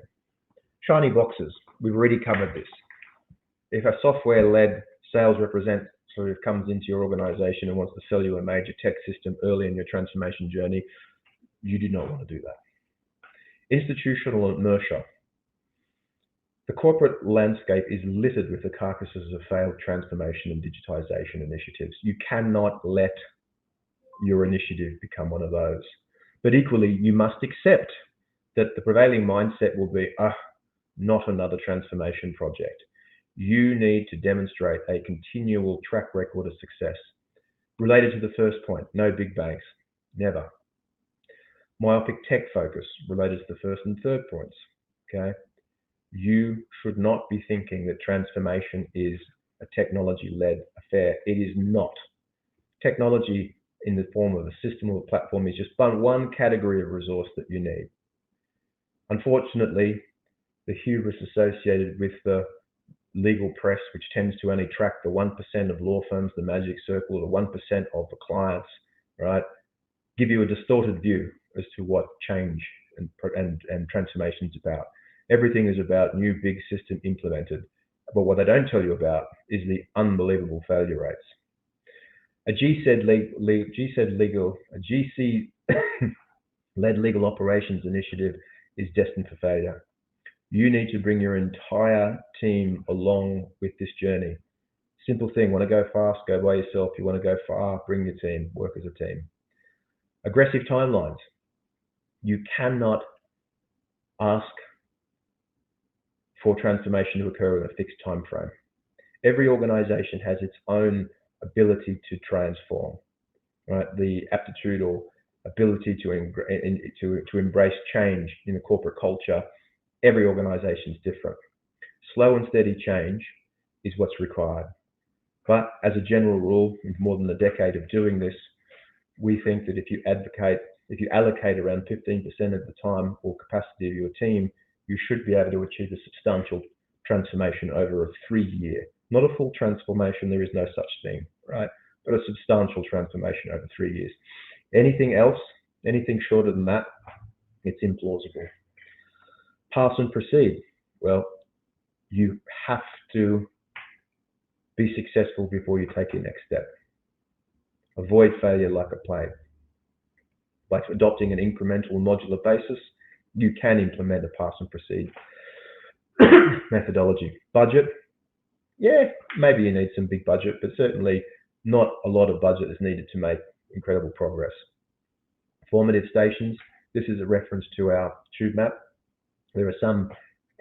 Shiny boxes. We've already covered this. If a software-led sales representative sort of comes into your organization and wants to sell you a major tech system early in your transformation journey, you do not want to do that. Institutional inertia. The corporate landscape is littered with the carcasses of failed transformation and digitization initiatives. You cannot let your initiative become one of those. But equally, you must accept that the prevailing mindset will be, not another transformation project. You need to demonstrate a continual track record of success. Related to the first point, no big bangs, never. Myopic tech focus, related to the first and third points, okay? You should not be thinking that transformation is a technology-led affair. It is not. Technology in the form of a system or a platform is just one category of resource that you need. Unfortunately, the hubris associated with the legal press, which tends to only track the 1% of law firms, the magic circle, the 1% of the clients, right, give you a distorted view as to what change and transformation is about. Everything is about new big system implemented, but what they don't tell you about is the unbelievable failure rates. A GC-led legal operations initiative is destined for failure. You need to bring your entire team along with this journey. Simple thing, want to go fast, go by yourself. You want to go far, bring your team, work as a team. Aggressive timelines. You cannot ask for transformation to occur in a fixed time frame. Every organization has its own ability to transform, right? The aptitude or ability to embrace change in a corporate culture. Every organization is different. Slow and steady change is what's required. But as a general rule, with more than a decade of doing this, we think that if you allocate around 15% of the time or capacity of your team, you should be able to achieve a substantial transformation over a 3-year, not a full transformation, there is no such thing, right? But a substantial transformation over 3 years. Anything else, anything shorter than that, it's implausible. Pass and proceed. Well, you have to be successful before you take your next step. Avoid failure like a plague. By adopting an incremental modular basis, you can implement a pass and proceed methodology. Budget, yeah, maybe you need some big budget, but certainly not a lot of budget is needed to make incredible progress. Formative stations, this is a reference to our tube map. There are some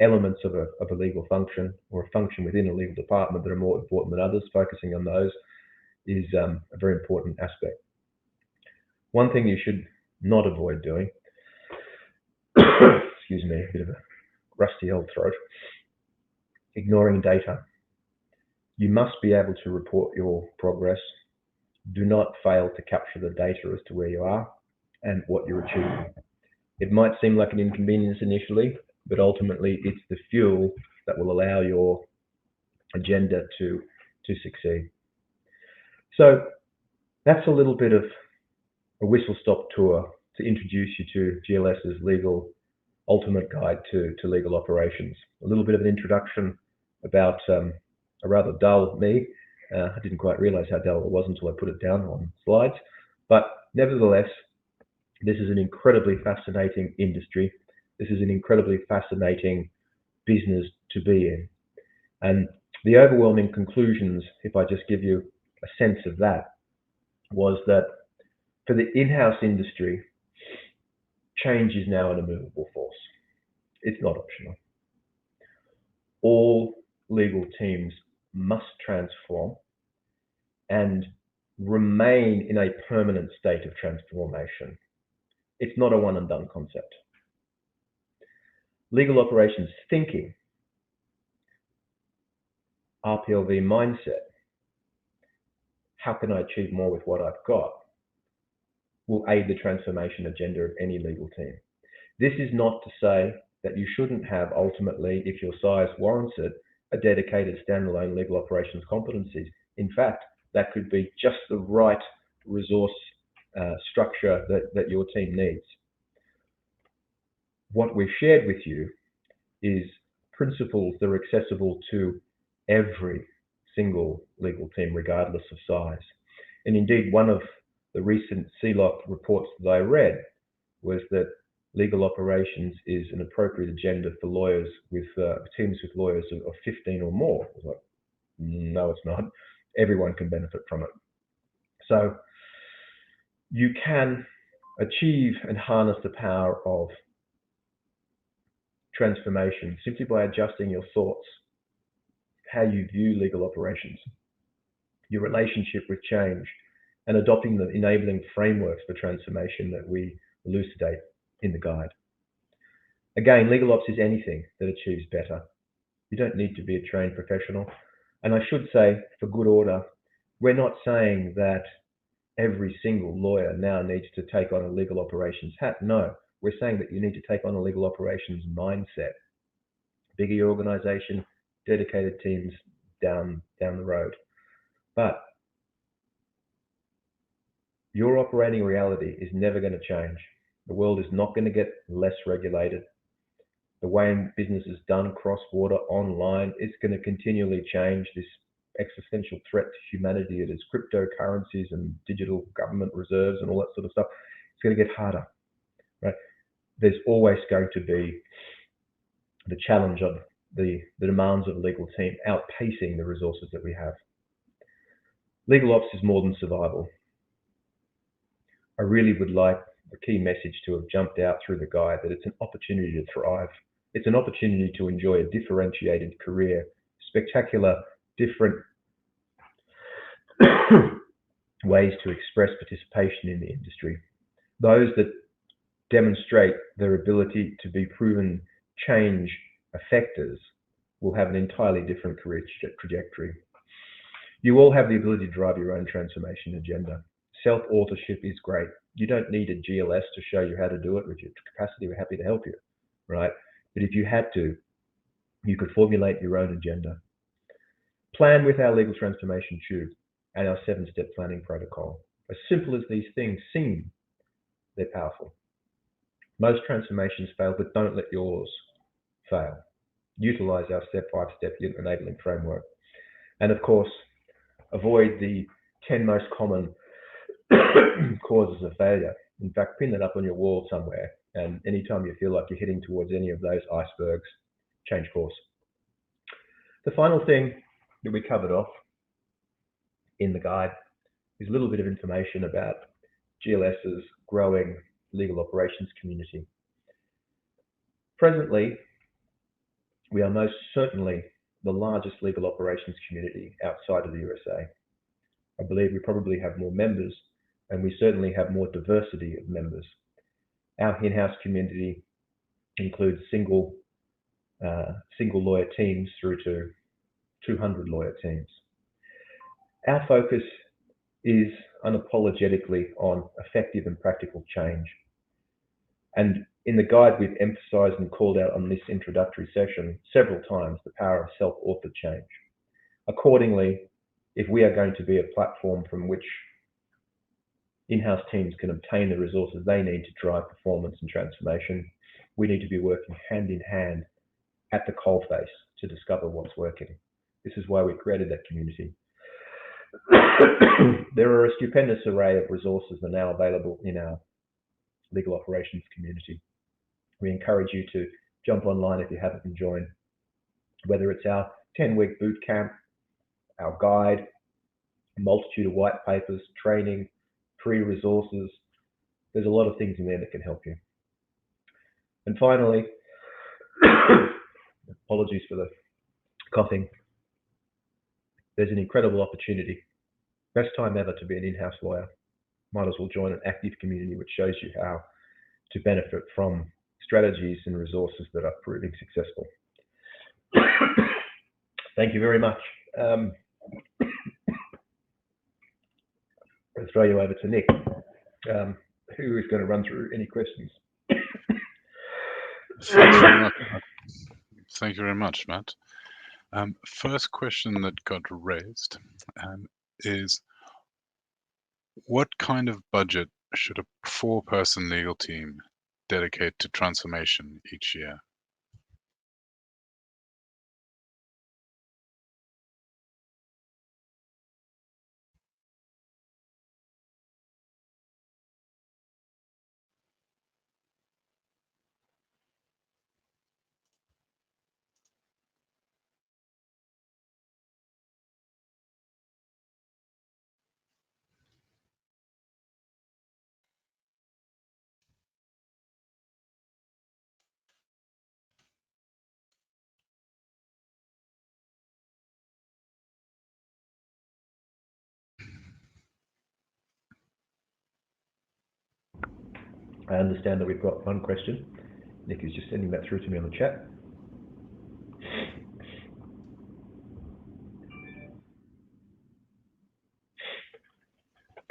elements of a legal function or a function within a legal department that are more important than others. Focusing on those is a very important aspect. One thing you should not avoid doing, excuse me, a bit of a rusty old throat, ignoring data. You must be able to report your progress. Do not fail to capture the data as to where you are and what you're achieving. It might seem like an inconvenience initially, but ultimately it's the fuel that will allow your agenda to succeed. So that's a little bit of a whistle-stop tour to introduce you to GLS's legal ultimate guide to legal operations. A little bit of an introduction about a rather dull me. I didn't quite realize how dull it was until I put it down on slides. But nevertheless, this is an incredibly fascinating industry. This is an incredibly fascinating business to be in. And the overwhelming conclusions, if I just give you a sense of that, was that for the in-house industry, change is now an immovable force. It's not optional. All legal teams must transform and remain in a permanent state of transformation. It's not a one and done concept. Legal operations thinking, RPLV mindset, how can I achieve more with what I've got, will aid the transformation agenda of any legal team. This is not to say that you shouldn't have ultimately, if your size warrants it, a dedicated standalone legal operations competencies. In fact, that could be just the right resource structure that your team needs. What we've shared with you is principles that are accessible to every single legal team, regardless of size. And indeed, one of the recent CLOC reports that I read was that legal operations is an appropriate agenda for lawyers with teams with lawyers of 15 or more. I was like, no, it's not. Everyone can benefit from it. So you can achieve and harness the power of transformation simply by adjusting your thoughts, how you view legal operations, your relationship with change, and adopting the enabling frameworks for transformation that we elucidate in the guide. Again, legal ops is anything that achieves better. You don't need to be a trained professional. And I should say, for good order, we're not saying that every single lawyer now needs to take on a legal operations hat. No, we're saying that you need to take on a legal operations mindset. Bigger your organization, dedicated teams down the road. But your operating reality is never going to change. The world is not going to get less regulated. The way business is done cross-border online is going to continually change. This existential threat to humanity, it is cryptocurrencies and digital government reserves and all that sort of stuff. It's going to get harder, right? There's always going to be the challenge of the demands of a legal team outpacing the resources that we have. Legal ops is more than survival. I really would like the key message to have jumped out through the guide, that it's an opportunity to thrive. It's an opportunity to enjoy a differentiated career, spectacular, different ways to express participation in the industry. Those that demonstrate their ability to be proven change effectors will have an entirely different career trajectory. You all have the ability to drive your own transformation agenda. Self-authorship is great. You don't need a GLS to show you how to do it with your capacity. We're happy to help you, right? But if you had to, you could formulate your own agenda. Plan with our legal transformation tube and our 7-step planning protocol. As simple as these things seem, they're powerful. Most transformations fail, but don't let yours fail. Utilize our 5-step enabling framework. And of course, avoid the 10 most common causes of failure. In fact, pin that up on your wall somewhere, and anytime you feel like you're heading towards any of those icebergs, change course. The final thing that we covered off in the guide is a little bit of information about GLS's growing legal operations community. Presently, we are most certainly the largest legal operations community outside of the USA. I believe we probably have more members, and we certainly have more diversity of members. Our in-house community includes single lawyer teams through to 200 lawyer teams. Our focus is unapologetically on effective and practical change. And in the guide, we've emphasized and called out on this introductory session several times the power of self-authored change. Accordingly, if we are going to be a platform from which in-house teams can obtain the resources they need to drive performance and transformation, we need to be working hand in hand at the coalface to discover what's working. This is why we created that community. There are a stupendous array of resources that are now available in our legal operations community. We encourage you to jump online if you haven't been joined, whether it's our 10-week boot camp, our guide, a multitude of white papers, training, free resources. There's a lot of things in there that can help you. And finally, apologies for the coughing, there's an incredible opportunity. Best time ever to be an in-house lawyer. Might as well join an active community which shows you how to benefit from strategies and resources that are proving successful. Thank you very much. I'll throw you over to Nick, who is going to run through any questions. Thank you very much, Matt. First question that got raised is, what kind of budget should a 4-person legal team dedicate to transformation each year? I understand that we've got one question. Nick is just sending that through to me on the chat.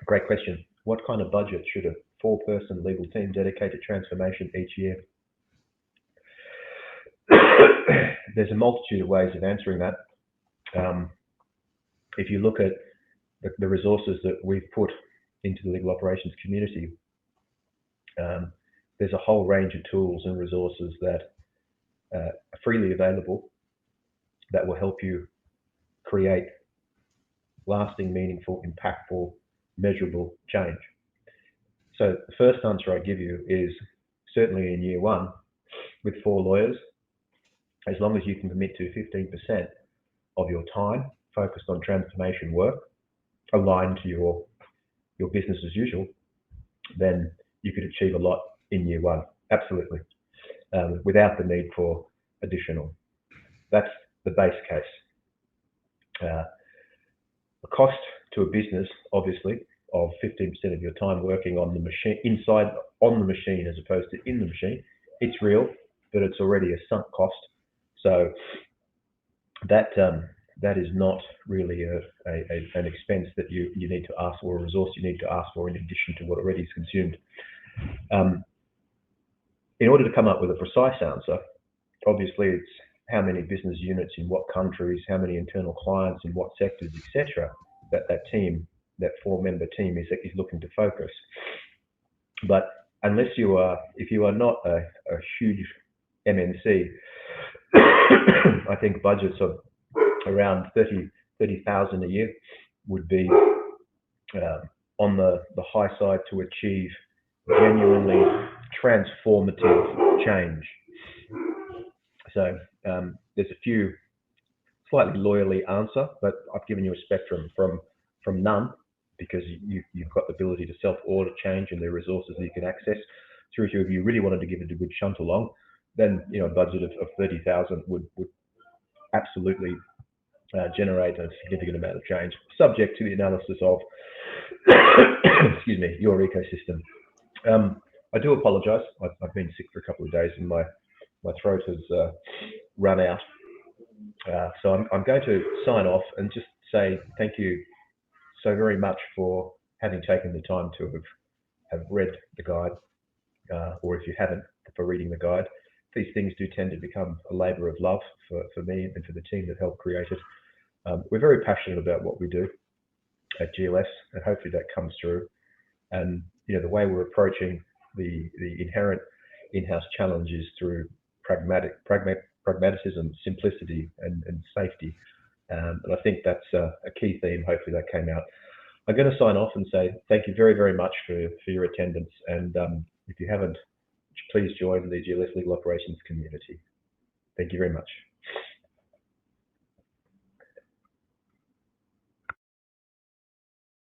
Great question. What kind of budget should a 4-person legal team dedicate to transformation each year? there's a multitude of ways of answering that. If you look at the resources that we've put into the legal operations community, there's a whole range of tools and resources that are freely available that will help you create lasting, meaningful, impactful, measurable change. So the first answer I give you is certainly in year one, with 4 lawyers, as long as you can commit to 15% of your time focused on transformation work, aligned to your business as usual, then you could achieve a lot in year one, absolutely, without the need for additional. That's the base case. The cost to a business, obviously, of 15% of your time working on the machine, inside on the machine as opposed to in the machine, it's real, but it's already a sunk cost. So that is not really an expense that you need to ask for, a resource you need to ask for in addition to what already is consumed. In order to come up with a precise answer, obviously it's how many business units in what countries, how many internal clients in what sectors, etc. That team, that 4-member team is looking to focus. But unless if you are not a huge MNC, I think budgets of around 30,000 a year would be on the high side to achieve genuinely transformative change. So there's a few slightly lawyerly answer, but I've given you a spectrum from none, because you've got the ability to self-audit change and there are resources that you can access, through to if you really wanted to give it a good shunt along, then a budget of 30,000 would absolutely generate a significant amount of change, subject to the analysis of excuse me, your ecosystem. I do apologise. I've been sick for a couple of days and my throat has run out. So I'm going to sign off and just say thank you so very much for having taken the time to have read the guide, or if you haven't, for reading the guide. These things do tend to become a labour of love for me and for the team that helped create it. We're very passionate about what we do at GLS, and hopefully that comes through. And the way we're approaching the inherent in-house challenges through pragmatism, simplicity, and safety. And I think that's a key theme. Hopefully that came out. I'm going to sign off and say thank you very, very much for your attendance. And if you haven't, please join the GLS Legal Operations community. Thank you very much.